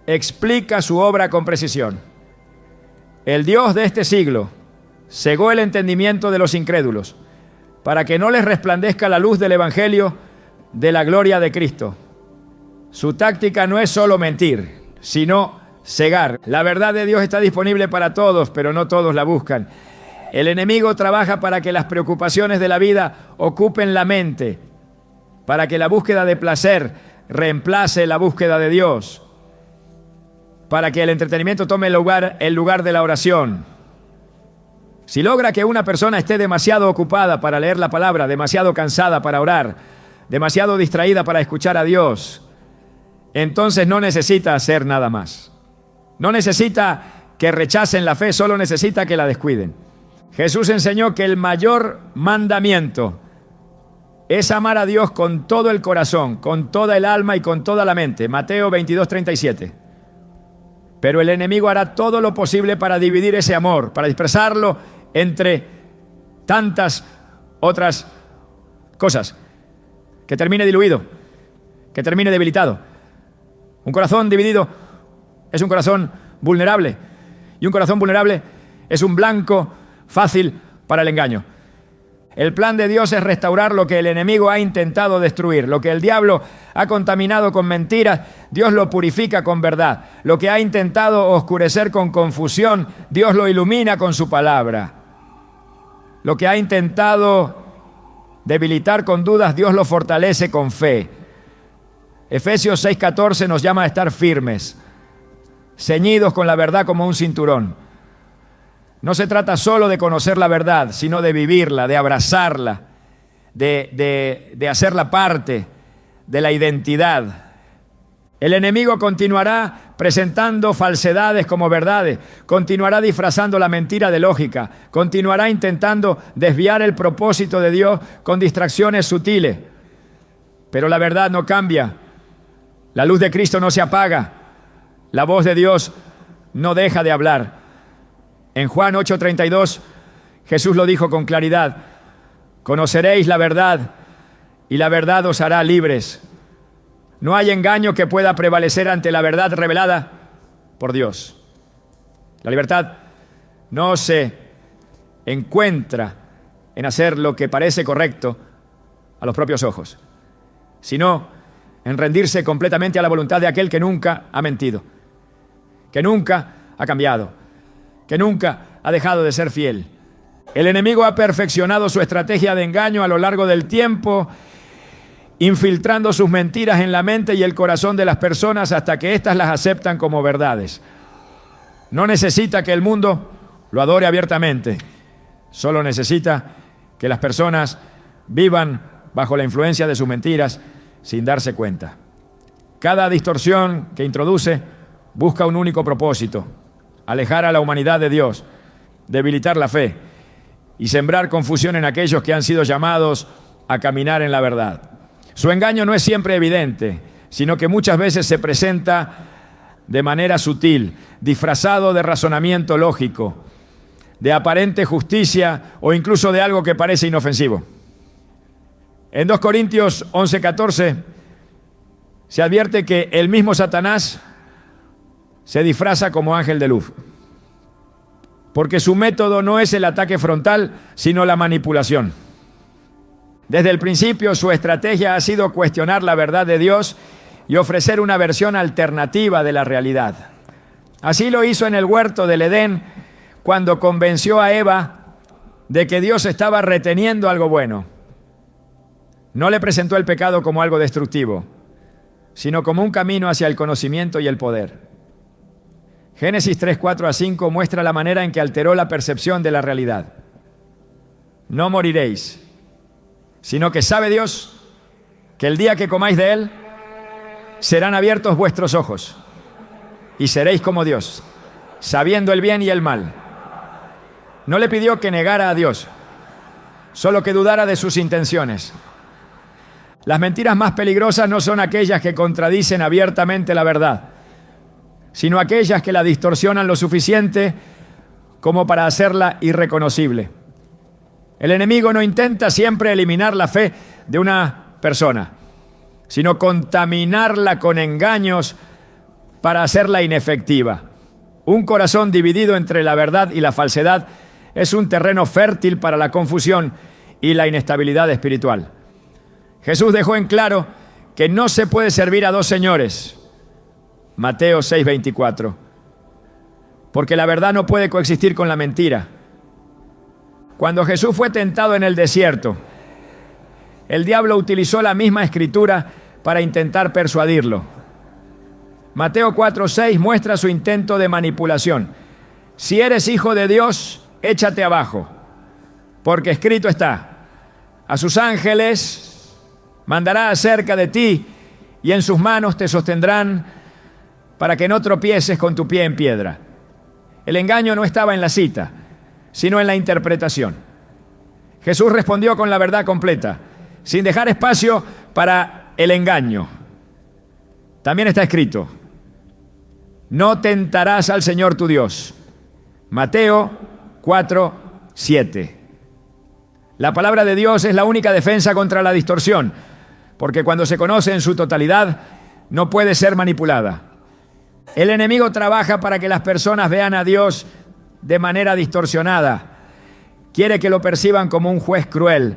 explica su obra con precisión. El Dios de este siglo cegó el entendimiento de los incrédulos para que no les resplandezca la luz del Evangelio de la gloria de Cristo. Su táctica no es solo mentir, sino cegar. La verdad de Dios está disponible para todos, pero no todos la buscan. El enemigo trabaja para que las preocupaciones de la vida ocupen la mente, para que la búsqueda de placer reemplace la búsqueda de Dios, para que el entretenimiento tome el lugar de la oración. Si logra que una persona esté demasiado ocupada para leer la palabra, demasiado cansada para orar, demasiado distraída para escuchar a Dios, entonces no necesita hacer nada más. No necesita que rechacen la fe, solo necesita que la descuiden. Jesús enseñó que el mayor mandamiento es amar a Dios con todo el corazón, con toda el alma y con toda la mente. Mateo 22:37. Pero el enemigo hará todo lo posible para dividir ese amor, para dispersarlo entre tantas otras cosas. Que termine diluido, que termine debilitado. Un corazón dividido es un corazón vulnerable, y un corazón vulnerable es un blanco fácil para el engaño. El plan de Dios es restaurar lo que el enemigo ha intentado destruir. Lo que el diablo ha contaminado con mentiras, Dios lo purifica con verdad. Lo que ha intentado oscurecer con confusión, Dios lo ilumina con su palabra. Lo que ha intentado debilitar con dudas, Dios lo fortalece con fe. Efesios 6:14 nos llama a estar firmes, ceñidos con la verdad como un cinturón. No se trata solo de conocer la verdad, sino de vivirla, de abrazarla, de hacerla parte de la identidad. El enemigo continuará presentando falsedades como verdades, continuará disfrazando la mentira de lógica, continuará intentando desviar el propósito de Dios con distracciones sutiles. Pero la verdad no cambia, la luz de Cristo no se apaga, la voz de Dios no deja de hablar. En Juan 8:32, Jesús lo dijo con claridad: conoceréis la verdad y la verdad os hará libres. No hay engaño que pueda prevalecer ante la verdad revelada por Dios. La libertad no se encuentra en hacer lo que parece correcto a los propios ojos, sino en rendirse completamente a la voluntad de aquel que nunca ha mentido, que nunca ha cambiado, que nunca ha dejado de ser fiel. El enemigo ha perfeccionado su estrategia de engaño a lo largo del tiempo, infiltrando sus mentiras en la mente y el corazón de las personas hasta que éstas las aceptan como verdades. No necesita que el mundo lo adore abiertamente, solo necesita que las personas vivan bajo la influencia de sus mentiras sin darse cuenta. Cada distorsión que introduce busca un único propósito: alejar a la humanidad de Dios, debilitar la fe y sembrar confusión en aquellos que han sido llamados a caminar en la verdad. Su engaño no es siempre evidente, sino que muchas veces se presenta de manera sutil, disfrazado de razonamiento lógico, de aparente justicia o incluso de algo que parece inofensivo. En 2 Corintios 11:14 se advierte que el mismo Satanás se disfraza como ángel de luz. porque su método no es el ataque frontal, sino la manipulación. Desde el principio, su estrategia ha sido cuestionar la verdad de Dios y ofrecer una versión alternativa de la realidad. Así lo hizo en el huerto del Edén, cuando convenció a Eva de que Dios estaba reteniendo algo bueno. No le presentó el pecado como algo destructivo, sino como un camino hacia el conocimiento y el poder. Génesis 3, 4-5 muestra la manera en que alteró la percepción de la realidad. No moriréis, sino que sabe Dios que el día que comáis de él, serán abiertos vuestros ojos y seréis como Dios, sabiendo el bien y el mal. No le pidió que negara a Dios, solo que dudara de sus intenciones. Las mentiras más peligrosas no son aquellas que contradicen abiertamente la verdad, sino aquellas que la distorsionan lo suficiente como para hacerla irreconocible. El enemigo no intenta siempre eliminar la fe de una persona, sino contaminarla con engaños para hacerla inefectiva. Un corazón dividido entre la verdad y la falsedad es un terreno fértil para la confusión y la inestabilidad espiritual. Jesús dejó en claro que no se puede servir a dos señores. Mateo 6:24. Porque la verdad no puede coexistir con la mentira. Cuando Jesús fue tentado en el desierto, el diablo utilizó la misma escritura para intentar persuadirlo. Mateo 4:6 muestra su intento de manipulación. Si eres hijo de Dios, échate abajo, porque escrito está: a sus ángeles mandará acerca de ti, y en sus manos te sostendrán para que no tropieces con tu pie en piedra. El engaño no estaba en la cita, sino en la interpretación. Jesús respondió con la verdad completa, sin dejar espacio para el engaño. También está escrito: no tentarás al Señor tu Dios. Mateo 4:7. La palabra de Dios es la única defensa contra la distorsión, porque cuando se conoce en su totalidad, no puede ser manipulada. El enemigo trabaja para que las personas vean a Dios de manera distorsionada. Quiere que lo perciban como un juez cruel,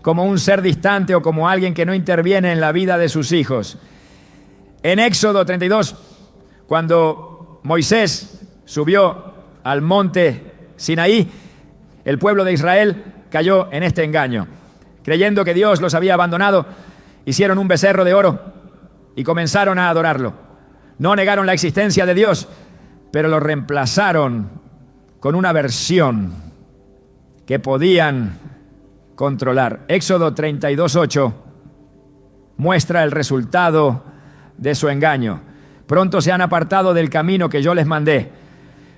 como un ser distante o como alguien que no interviene en la vida de sus hijos. En Éxodo 32, cuando Moisés subió al monte Sinaí, el pueblo de Israel cayó en este engaño. Creyendo que Dios los había abandonado, hicieron un becerro de oro y comenzaron a adorarlo. No negaron la existencia de Dios, pero lo reemplazaron con una versión que podían controlar. Éxodo 32:8 muestra el resultado de su engaño. Pronto se han apartado del camino que yo les mandé.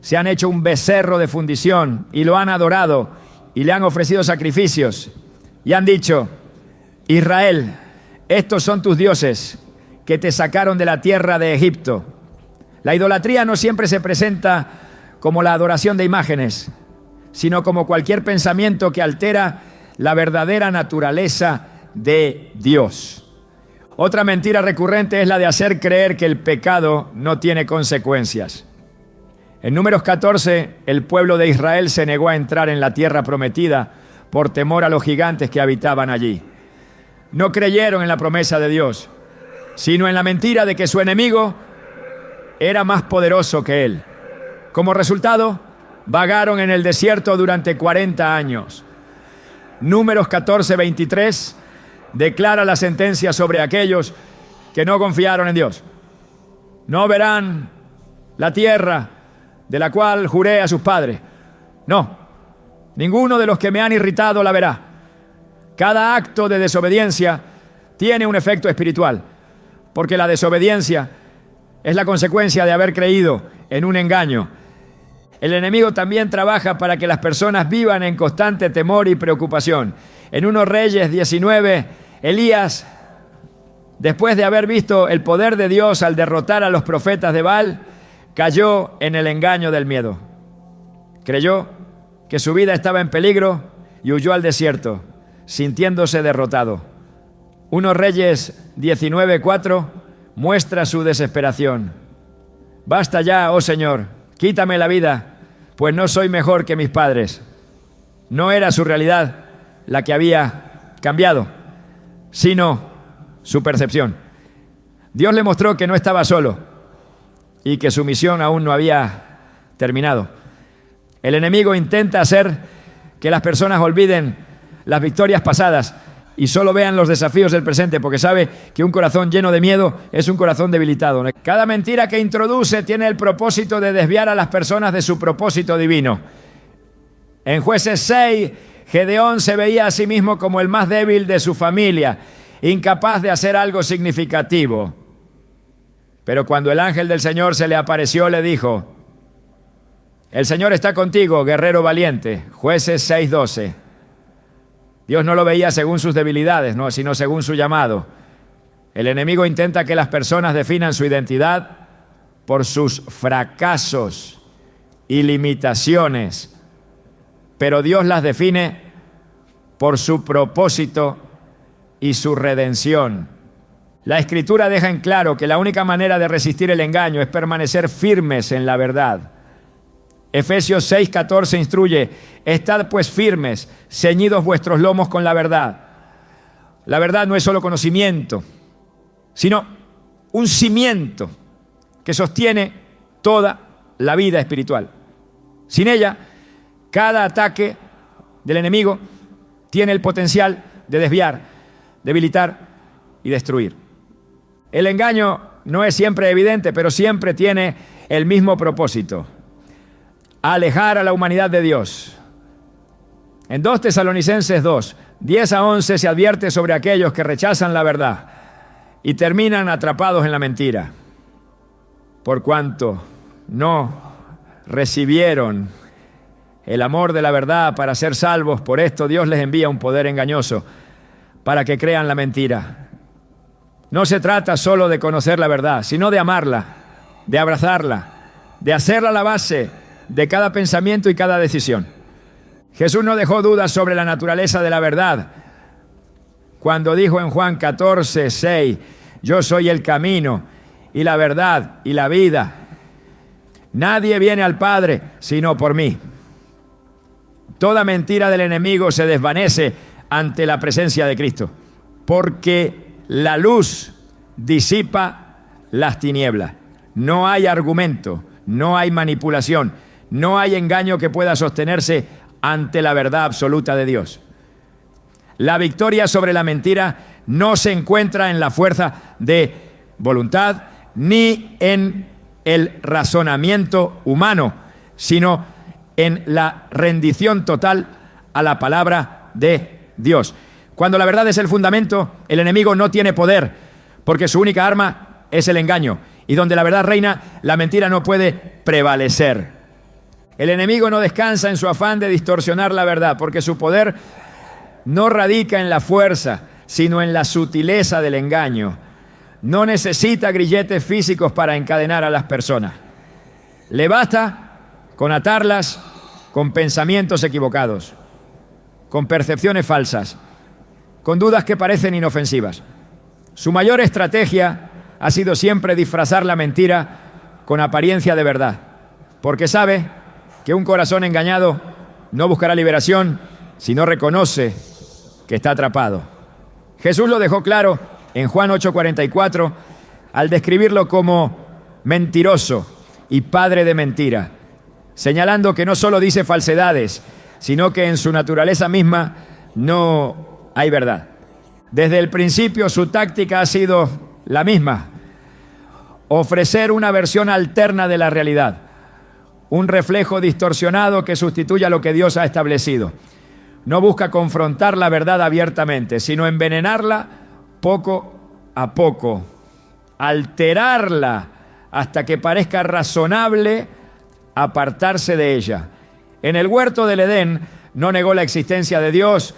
Se han hecho un becerro de fundición y lo han adorado y le han ofrecido sacrificios. Y han dicho: Israel, estos son tus dioses que te sacaron de la tierra de Egipto. La idolatría no siempre se presenta como la adoración de imágenes, sino como cualquier pensamiento que altera la verdadera naturaleza de Dios. Otra mentira recurrente es la de hacer creer que el pecado no tiene consecuencias. En Números 14, el pueblo de Israel se negó a entrar en la tierra prometida por temor a los gigantes que habitaban allí. No creyeron en la promesa de Dios, sino en la mentira de que su enemigo era más poderoso que él. Como resultado, vagaron en el desierto durante 40 años. Números 14:23 declara la sentencia sobre aquellos que no confiaron en Dios. No verán la tierra de la cual juré a sus padres. No, ninguno de los que me han irritado la verá. Cada acto de desobediencia tiene un efecto espiritual, porque la desobediencia es la consecuencia de haber creído en un engaño. El enemigo también trabaja para que las personas vivan en constante temor y preocupación. En 1 Reyes 19, Elías, después de haber visto el poder de Dios al derrotar a los profetas de Baal, cayó en el engaño del miedo. Creyó que su vida estaba en peligro y huyó al desierto, sintiéndose derrotado. 1 Reyes 19:4 muestra su desesperación. Basta ya, oh Señor, quítame la vida, pues no soy mejor que mis padres. No era su realidad la que había cambiado, sino su percepción. Dios le mostró que no estaba solo y que su misión aún no había terminado. El enemigo intenta hacer que las personas olviden las victorias pasadas y solo vean los desafíos del presente, porque sabe que un corazón lleno de miedo es un corazón debilitado. Cada mentira que introduce tiene el propósito de desviar a las personas de su propósito divino. En Jueces 6, Gedeón se veía a sí mismo como el más débil de su familia, incapaz de hacer algo significativo. Pero cuando el ángel del Señor se le apareció, le dijo: el Señor está contigo, guerrero valiente. Jueces 6:12. Dios no lo veía según sus debilidades, no, sino según su llamado. El enemigo intenta que las personas definan su identidad por sus fracasos y limitaciones, pero Dios las define por su propósito y su redención. La Escritura deja en claro que la única manera de resistir el engaño es permanecer firmes en la verdad. Efesios 6:14 instruye: estad pues firmes, ceñidos vuestros lomos con la verdad. La verdad no es solo conocimiento, sino un cimiento que sostiene toda la vida espiritual. Sin ella, cada ataque del enemigo tiene el potencial de desviar, debilitar y destruir. El engaño no es siempre evidente, pero siempre tiene el mismo propósito: alejar a la humanidad de Dios. En 2 Tesalonicenses 2, 10-11 se advierte sobre aquellos que rechazan la verdad y terminan atrapados en la mentira. Por cuanto no recibieron el amor de la verdad para ser salvos, por esto Dios les envía un poder engañoso para que crean la mentira. No se trata solo de conocer la verdad, sino de amarla, de abrazarla, de hacerla la base de cada pensamiento y cada decisión. Jesús no dejó dudas sobre la naturaleza de la verdad cuando dijo en Juan 14:6: yo soy el camino y la verdad y la vida. Nadie viene al Padre sino por mí. Toda mentira del enemigo se desvanece ante la presencia de Cristo, porque la luz disipa las tinieblas. No hay argumento, no hay manipulación, no hay engaño que pueda sostenerse ante la verdad absoluta de Dios. La victoria sobre la mentira no se encuentra en la fuerza de voluntad ni en el razonamiento humano, sino en la rendición total a la palabra de Dios. Cuando la verdad es el fundamento, el enemigo no tiene poder, porque su única arma es el engaño. Y donde la verdad reina, la mentira no puede prevalecer. El enemigo no descansa en su afán de distorsionar la verdad, porque su poder no radica en la fuerza, sino en la sutileza del engaño. No necesita grilletes físicos para encadenar a las personas. Le basta con atarlas con pensamientos equivocados, con percepciones falsas, con dudas que parecen inofensivas. Su mayor estrategia ha sido siempre disfrazar la mentira con apariencia de verdad, porque sabe que un corazón engañado no buscará liberación si no reconoce que está atrapado. Jesús lo dejó claro en Juan 8:44 al describirlo como mentiroso y padre de mentira, señalando que no solo dice falsedades, sino que en su naturaleza misma no hay verdad. Desde el principio su táctica ha sido la misma: ofrecer una versión alterna de la realidad, un reflejo distorsionado que sustituya lo que Dios ha establecido. No busca confrontar la verdad abiertamente, sino envenenarla poco a poco, alterarla hasta que parezca razonable apartarse de ella. En el huerto del Edén no negó la existencia de Dios,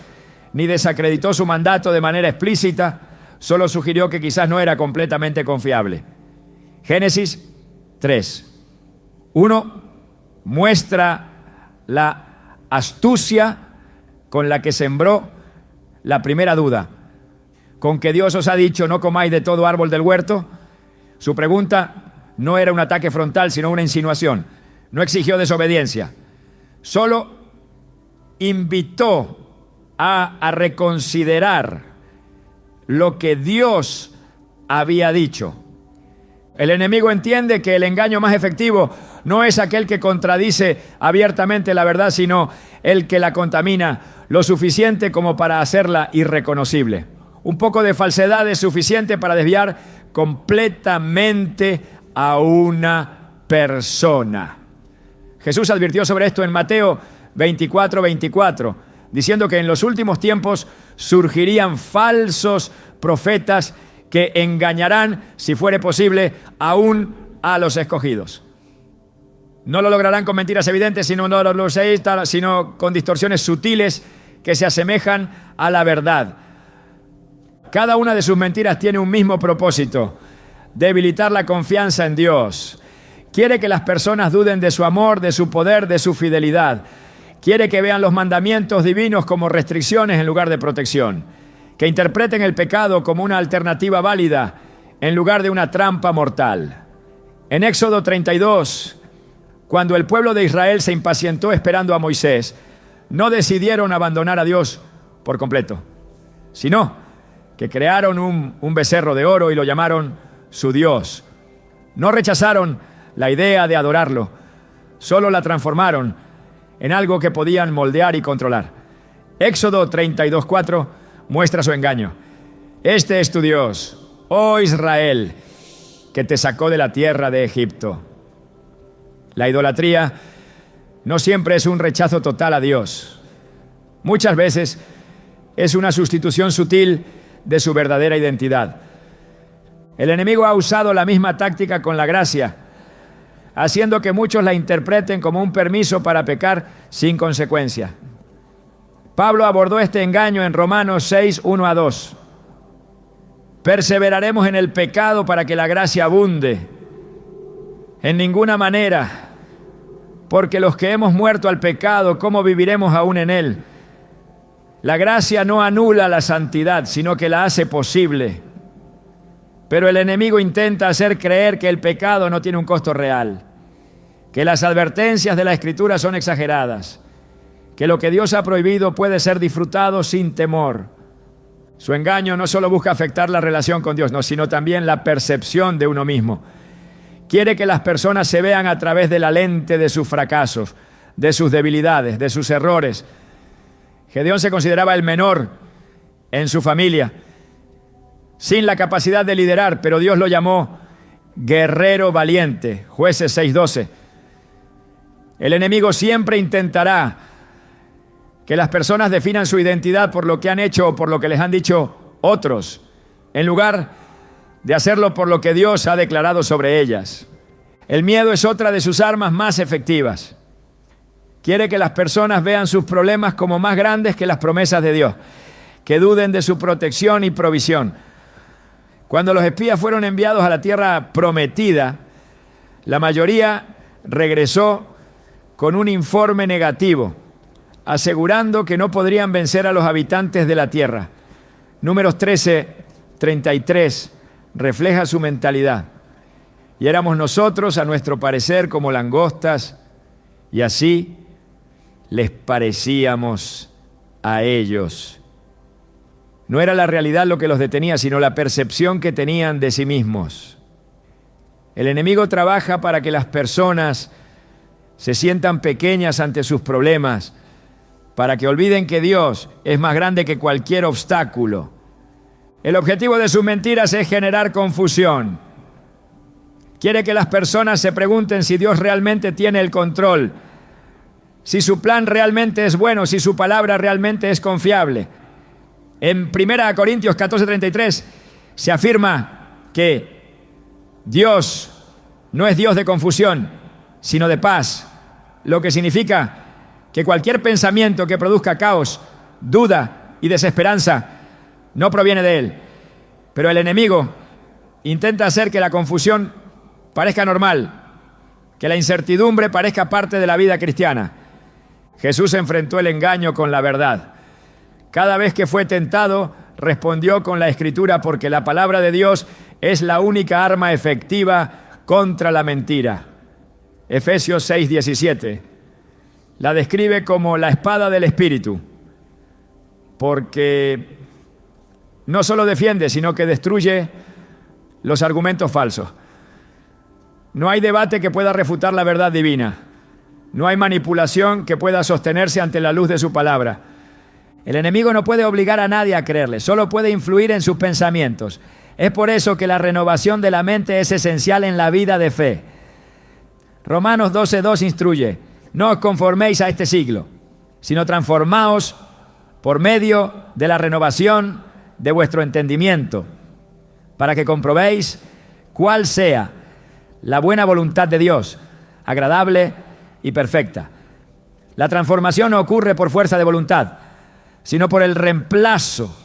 ni desacreditó su mandato de manera explícita, solo sugirió que quizás no era completamente confiable. Génesis 3:1 muestra la astucia con la que sembró la primera duda. ¿Con que Dios os ha dicho no comáis de todo árbol del huerto? Su pregunta no era un ataque frontal, sino una insinuación. No exigió desobediencia, solo invitó a reconsiderar lo que Dios había dicho. El enemigo entiende que el engaño más efectivo no es aquel que contradice abiertamente la verdad, sino el que la contamina lo suficiente como para hacerla irreconocible. Un poco de falsedad es suficiente para desviar completamente a una persona. Jesús advirtió sobre esto en Mateo 24:24, diciendo que en los últimos tiempos surgirían falsos profetas que engañarán, si fuere posible, aún a los escogidos. No lo lograrán con mentiras evidentes, sino con distorsiones sutiles que se asemejan a la verdad. Cada una de sus mentiras tiene un mismo propósito: debilitar la confianza en Dios. Quiere que las personas duden de su amor, de su poder, de su fidelidad. Quiere que vean los mandamientos divinos como restricciones en lugar de protección. Que interpreten el pecado como una alternativa válida en lugar de una trampa mortal. En Éxodo 32, cuando el pueblo de Israel se impacientó esperando a Moisés, no decidieron abandonar a Dios por completo, sino que crearon un becerro de oro y lo llamaron su Dios. No rechazaron la idea de adorarlo, solo la transformaron en algo que podían moldear y controlar. Éxodo 32:4 muestra su engaño. Este es tu Dios, oh Israel, que te sacó de la tierra de Egipto. La idolatría no siempre es un rechazo total a Dios. Muchas veces es una sustitución sutil de su verdadera identidad. El enemigo ha usado la misma táctica con la gracia, haciendo que muchos la interpreten como un permiso para pecar sin consecuencia. Pablo abordó este engaño en Romanos 6, 1-2. Perseveraremos en el pecado para que la gracia abunde. En ninguna manera, porque los que hemos muerto al pecado, ¿cómo viviremos aún en él? La gracia no anula la santidad, sino que la hace posible. Pero el enemigo intenta hacer creer que el pecado no tiene un costo real, que las advertencias de la Escritura son exageradas, que lo que Dios ha prohibido puede ser disfrutado sin temor. Su engaño no solo busca afectar la relación con Dios, sino también la percepción de uno mismo. Quiere que las personas se vean a través de la lente de sus fracasos, de sus debilidades, de sus errores. Gedeón se consideraba el menor en su familia, sin la capacidad de liderar, pero Dios lo llamó guerrero valiente. Jueces 6:12. El enemigo siempre intentará que las personas definan su identidad por lo que han hecho o por lo que les han dicho otros, en lugar de hacerlo por lo que Dios ha declarado sobre ellas. El miedo es otra de sus armas más efectivas. Quiere que las personas vean sus problemas como más grandes que las promesas de Dios, que duden de su protección y provisión. Cuando los espías fueron enviados a la tierra prometida, la mayoría regresó con un informe negativo, asegurando que no podrían vencer a los habitantes de la tierra. Números 13:33 refleja su mentalidad. Y éramos nosotros, a nuestro parecer, como langostas, y así les parecíamos a ellos. No era la realidad lo que los detenía, sino la percepción que tenían de sí mismos. El enemigo trabaja para que las personas se sientan pequeñas ante sus problemas, para que olviden que Dios es más grande que cualquier obstáculo. El objetivo de sus mentiras es generar confusión. Quiere que las personas se pregunten si Dios realmente tiene el control, si su plan realmente es bueno, si su palabra realmente es confiable. En 1 Corintios 14:33 se afirma que Dios no es Dios de confusión, sino de paz, lo que significa que cualquier pensamiento que produzca caos, duda y desesperanza no proviene de Él. Pero el enemigo intenta hacer que la confusión parezca normal, que la incertidumbre parezca parte de la vida cristiana. Jesús enfrentó el engaño con la verdad. Cada vez que fue tentado, respondió con la Escritura, porque la palabra de Dios es la única arma efectiva contra la mentira. Efesios 6:17. la describe como la espada del Espíritu, porque no solo defiende, sino que destruye los argumentos falsos. No hay debate que pueda refutar la verdad divina. No hay manipulación que pueda sostenerse ante la luz de su palabra. El enemigo no puede obligar a nadie a creerle, solo puede influir en sus pensamientos. Es por eso que la renovación de la mente es esencial en la vida de fe. Romanos 12:2 instruye: no os conforméis a este siglo, sino transformaos por medio de la renovación de vuestro entendimiento, para que comprobéis cuál sea la buena voluntad de Dios, agradable y perfecta. La transformación no ocurre por fuerza de voluntad, sino por el reemplazo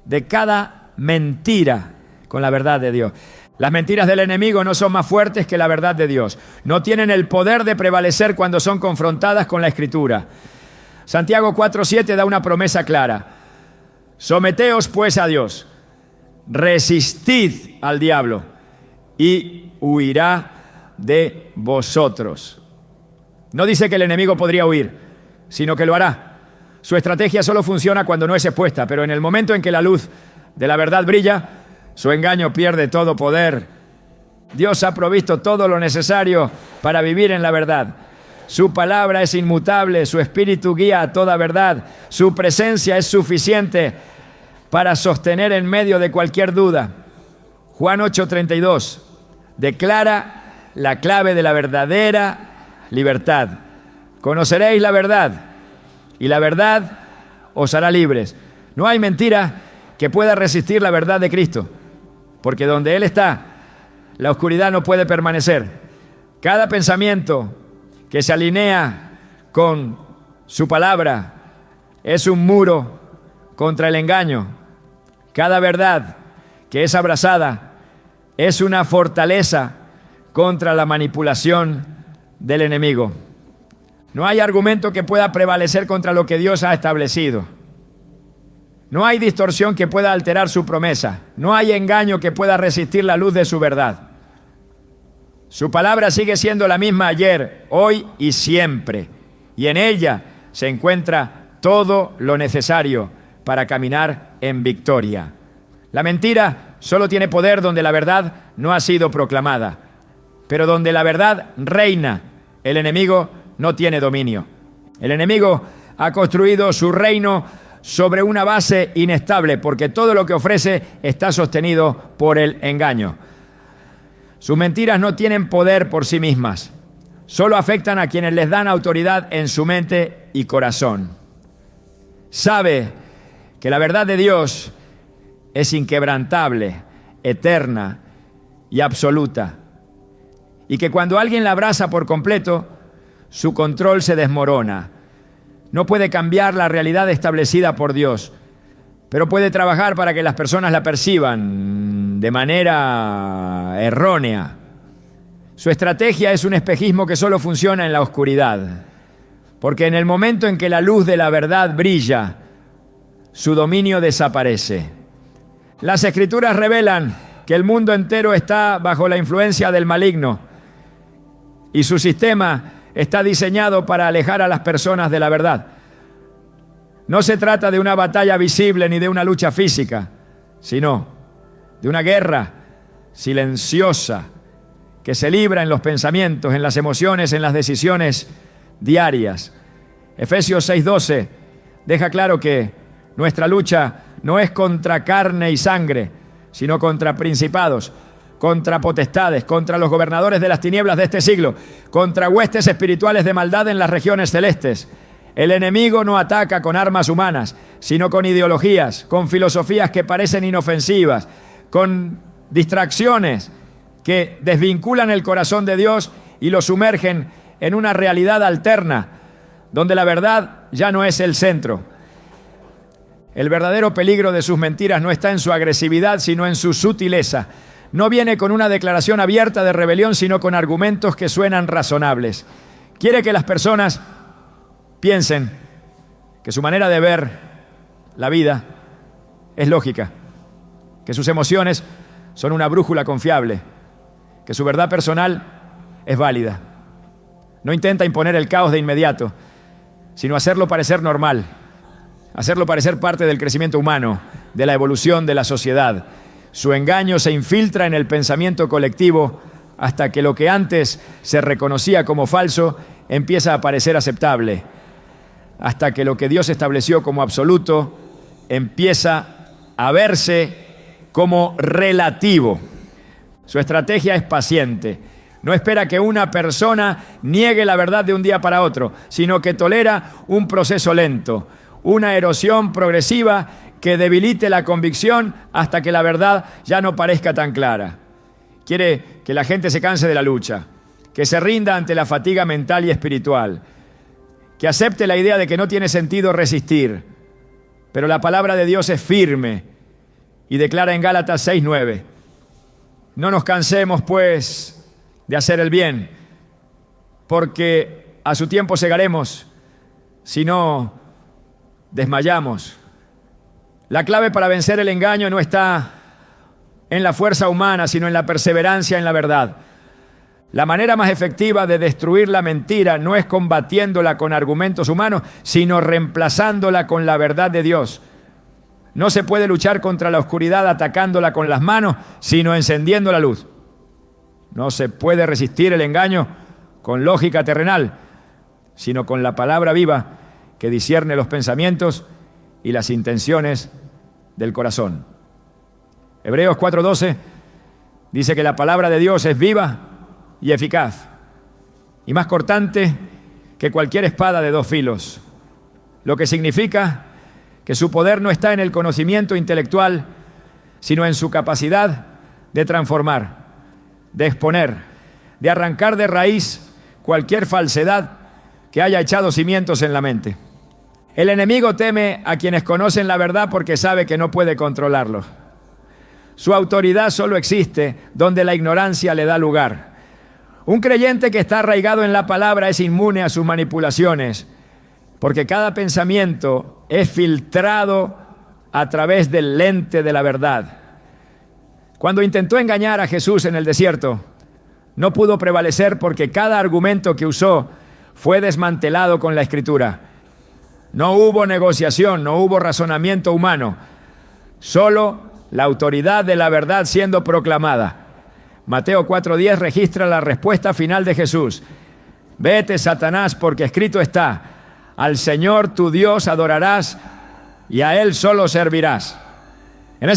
de cada mentira con la verdad de Dios. Las mentiras del enemigo no son más fuertes que la verdad de Dios. No tienen el poder de prevalecer cuando son confrontadas con la Escritura. Santiago 4:7 da una promesa clara: someteos pues a Dios, resistid al diablo y huirá de vosotros. No dice que el enemigo podría huir, sino que lo hará. Su estrategia solo funciona cuando no es expuesta, pero en el momento en que la luz de la verdad brilla, su engaño pierde todo poder. Dios ha provisto todo lo necesario para vivir en la verdad. Su palabra es inmutable, su espíritu guía a toda verdad, su presencia es suficiente para sostener en medio de cualquier duda. Juan 8:32 declara la clave de la verdadera libertad. Conoceréis la verdad y la verdad os hará libres. No hay mentira que pueda resistir la verdad de Cristo, porque donde Él está, la oscuridad no puede permanecer. Cada pensamiento que se alinea con su palabra es un muro contra el engaño. Cada verdad que es abrazada es una fortaleza contra la manipulación del enemigo. No hay argumento que pueda prevalecer contra lo que Dios ha establecido. No hay distorsión que pueda alterar su promesa. No hay engaño que pueda resistir la luz de su verdad. Su palabra sigue siendo la misma ayer, hoy y siempre. Y en ella se encuentra todo lo necesario para caminar en victoria. La mentira solo tiene poder donde la verdad no ha sido proclamada. Pero donde la verdad reina, el enemigo no tiene dominio. El enemigo ha construido su reino sobre una base inestable, porque todo lo que ofrece está sostenido por el engaño. Sus mentiras no tienen poder por sí mismas, solo afectan a quienes les dan autoridad en su mente y corazón. Sabe que la verdad de Dios es inquebrantable, eterna y absoluta, y que cuando alguien la abraza por completo, su control se desmorona. No puede cambiar la realidad establecida por Dios, pero puede trabajar para que las personas la perciban de manera errónea. Su estrategia es un espejismo que solo funciona en la oscuridad, porque en el momento en que la luz de la verdad brilla, su dominio desaparece. Las Escrituras revelan que el mundo entero está bajo la influencia del maligno y su sistema está diseñado para alejar a las personas de la verdad. No se trata de una batalla visible ni de una lucha física, sino de una guerra silenciosa que se libra en los pensamientos, en las emociones, en las decisiones diarias. Efesios 6:12 deja claro que nuestra lucha no es contra carne y sangre, sino contra principados, contra potestades, contra los gobernadores de las tinieblas de este siglo, contra huestes espirituales de maldad en las regiones celestes. El enemigo no ataca con armas humanas, sino con ideologías, con filosofías que parecen inofensivas, con distracciones que desvinculan el corazón de Dios y lo sumergen en una realidad alterna, donde la verdad ya no es el centro. El verdadero peligro de sus mentiras no está en su agresividad, sino en su sutileza. No viene con una declaración abierta de rebelión, sino con argumentos que suenan razonables. Quiere que las personas piensen que su manera de ver la vida es lógica, que sus emociones son una brújula confiable, que su verdad personal es válida. No intenta imponer el caos de inmediato, sino hacerlo parecer normal, hacerlo parecer parte del crecimiento humano, de la evolución de la sociedad. Su engaño se infiltra en el pensamiento colectivo hasta que lo que antes se reconocía como falso empieza a parecer aceptable, hasta que lo que Dios estableció como absoluto empieza a verse como relativo. Su estrategia es paciente. No espera que una persona niegue la verdad de un día para otro, sino que tolera un proceso lento, una erosión progresiva que debilite la convicción hasta que la verdad ya no parezca tan clara. Quiere que la gente se canse de la lucha, que se rinda ante la fatiga mental y espiritual, que acepte la idea de que no tiene sentido resistir. Pero la palabra de Dios es firme y declara en Gálatas 6:9: no nos cansemos, pues, de hacer el bien, porque a su tiempo segaremos, si no desmayamos. La clave para vencer el engaño no está en la fuerza humana, sino en la perseverancia en la verdad. La manera más efectiva de destruir la mentira no es combatiéndola con argumentos humanos, sino reemplazándola con la verdad de Dios. No se puede luchar contra la oscuridad atacándola con las manos, sino encendiendo la luz. No se puede resistir el engaño con lógica terrenal, sino con la palabra viva que discierne los pensamientos y las intenciones del corazón. Hebreos 4:12 dice que la palabra de Dios es viva y eficaz, y más cortante que cualquier espada de dos filos, lo que significa que su poder no está en el conocimiento intelectual, sino en su capacidad de transformar, de exponer, de arrancar de raíz cualquier falsedad que haya echado cimientos en la mente. El enemigo teme a quienes conocen la verdad porque sabe que no puede controlarlo. Su autoridad solo existe donde la ignorancia le da lugar. Un creyente que está arraigado en la palabra es inmune a sus manipulaciones, porque cada pensamiento es filtrado a través del lente de la verdad. Cuando intentó engañar a Jesús en el desierto, no pudo prevalecer porque cada argumento que usó fue desmantelado con la Escritura. No hubo negociación, no hubo razonamiento humano, solo la autoridad de la verdad siendo proclamada. Mateo 4:10 registra la respuesta final de Jesús: vete, Satanás, porque escrito está, al Señor tu Dios adorarás y a Él solo servirás. En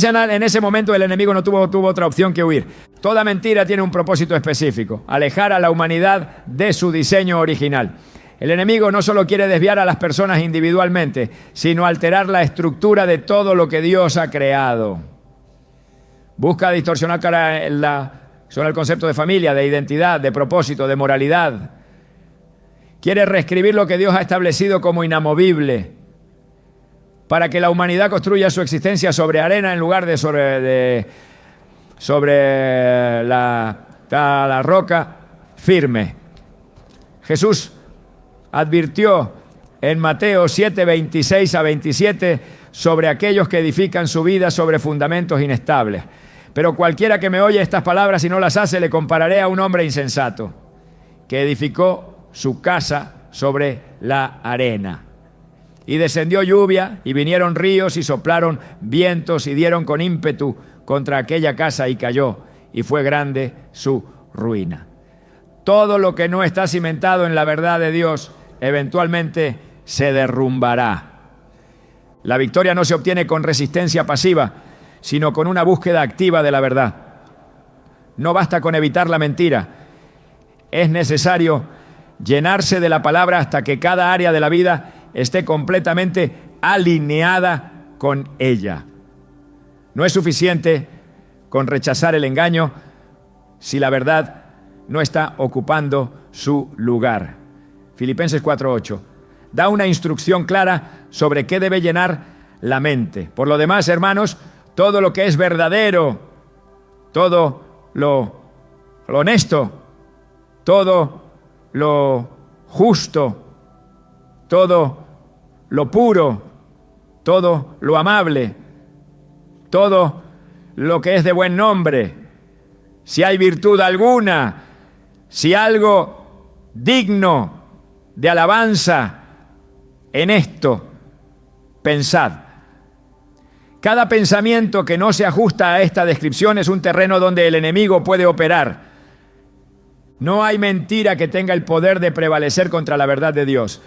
ese momento el enemigo no tuvo otra opción que huir. Toda mentira tiene un propósito específico: alejar a la humanidad de su diseño original. El enemigo no solo quiere desviar a las personas individualmente, sino alterar la estructura de todo lo que Dios ha creado. Busca distorsionar sobre el concepto de familia, de identidad, de propósito, de moralidad. Quiere reescribir lo que Dios ha establecido como inamovible, para que la humanidad construya su existencia sobre arena en lugar de sobre la roca firme. Jesús advirtió en Mateo 7:26-27 sobre aquellos que edifican su vida sobre fundamentos inestables. Pero cualquiera que me oye estas palabras y no las hace, le compararé a un hombre insensato que edificó su casa sobre la arena. Y descendió lluvia, y vinieron ríos, y soplaron vientos, y dieron con ímpetu contra aquella casa, y cayó, y fue grande su ruina. Todo lo que no está cimentado en la verdad de Dios, eventualmente se derrumbará. La victoria no se obtiene con resistencia pasiva, sino con una búsqueda activa de la verdad. No basta con evitar la mentira. Es necesario llenarse de la palabra hasta que cada área de la vida esté completamente alineada con ella. No es suficiente con rechazar el engaño si la verdad no está ocupando su lugar. Filipenses 4:8 da una instrucción clara sobre qué debe llenar la mente. Por lo demás, hermanos, todo lo que es verdadero, todo lo honesto, todo lo justo, todo lo puro, todo lo amable, todo lo que es de buen nombre, si hay virtud alguna, si algo digno de alabanza, En esto pensad. Cada pensamiento que no se ajusta a esta descripción es un terreno donde el enemigo puede operar. No hay mentira que tenga el poder de prevalecer contra la verdad de Dios.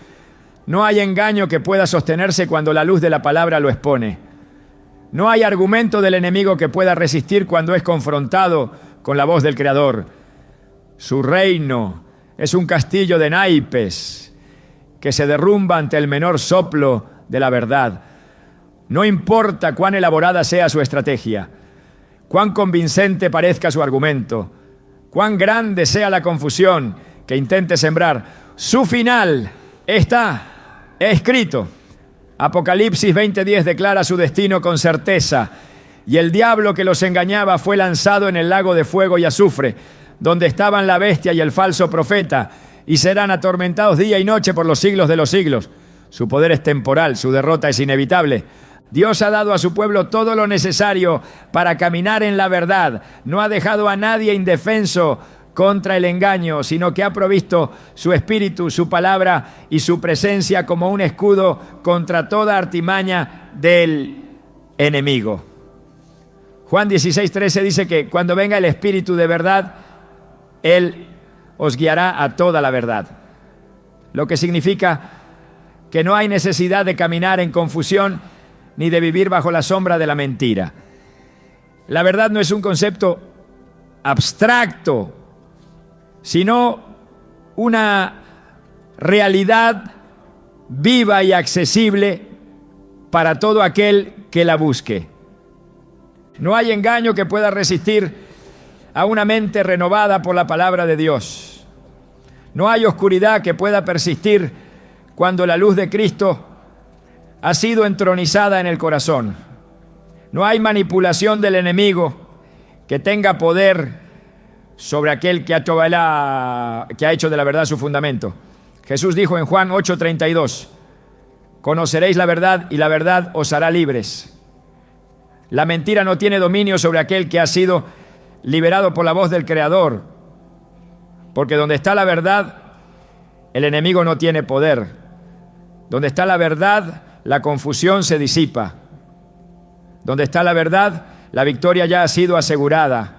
No hay engaño que pueda sostenerse cuando la luz de la palabra lo expone. No hay argumento del enemigo que pueda resistir cuando es confrontado con la voz del Creador. Su reino es un castillo de naipes que se derrumba ante el menor soplo de la verdad. No importa cuán elaborada sea su estrategia, cuán convincente parezca su argumento, cuán grande sea la confusión que intente sembrar, su final está escrito. Apocalipsis 20:10 declara su destino con certeza. Y el diablo que los engañaba fue lanzado en el lago de fuego y azufre, donde estaban la bestia y el falso profeta, y serán atormentados día y noche por los siglos de los siglos. Su poder es temporal, su derrota es inevitable. Dios ha dado a su pueblo todo lo necesario para caminar en la verdad. No ha dejado a nadie indefenso contra el engaño, sino que ha provisto su espíritu, su palabra y su presencia como un escudo contra toda artimaña del enemigo. Juan 16:13 dice que cuando venga el Espíritu de verdad, Él os guiará a toda la verdad. Lo que significa que no hay necesidad de caminar en confusión ni de vivir bajo la sombra de la mentira. La verdad no es un concepto abstracto, sino una realidad viva y accesible para todo aquel que la busque. No hay engaño que pueda resistir a una mente renovada por la palabra de Dios. No hay oscuridad que pueda persistir cuando la luz de Cristo ha sido entronizada en el corazón. No hay manipulación del enemigo que tenga poder sobre aquel que ha hecho de la verdad su fundamento. Jesús dijo en Juan 8:32, conoceréis la verdad y la verdad os hará libres. La mentira no tiene dominio sobre aquel que ha sido liberado por la voz del Creador, porque donde está la verdad, el enemigo no tiene poder. Donde está la verdad, la confusión se disipa. Donde está la verdad, la victoria ya ha sido asegurada.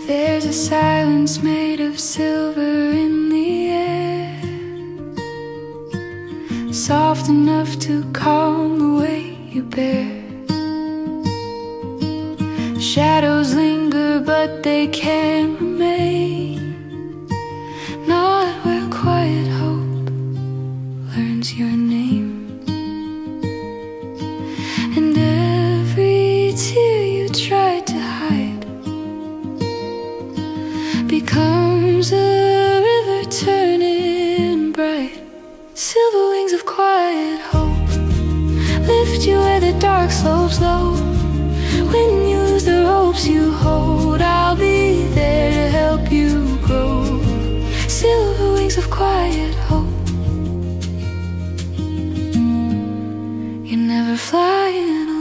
There's a silence made of silver in the air, soft enough to calm the weight you bear. Shadows linger, but they can't remain, not where quiet hope learns your name. And every tear you tried to hide becomes a river turning bright. Silver wings of quiet hope lift you where the dark slopes low. When you lose the ropes you hold, I'll be there to help you grow. Silver wings of quiet hope. You're never flying alone.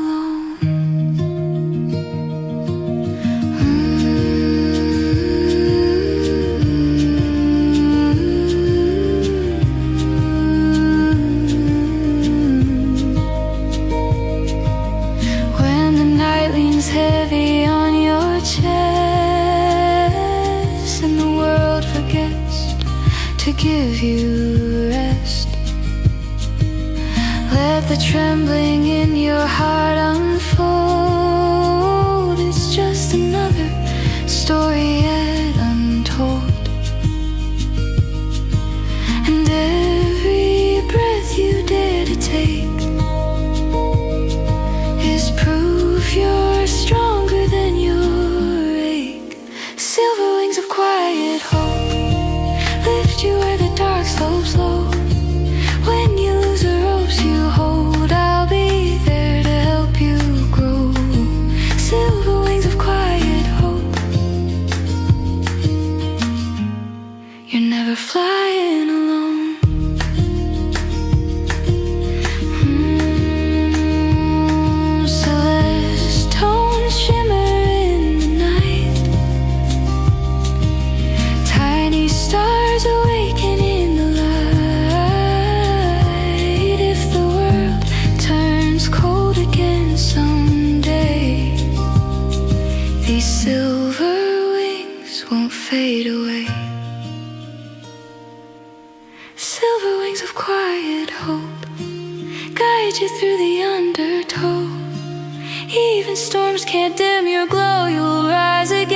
Heavy on your chest, and the world forgets to give you rest. Let the trembling in your heart unfold. It's just another story yet untold. And every breath you dare to take is proof you're stronger than your ache. Silver wings of quiet hope lift you where the dark slopes low. When you lose the ropes you hold, I'll be there to help Even storms can't dim your glow. You'll rise again.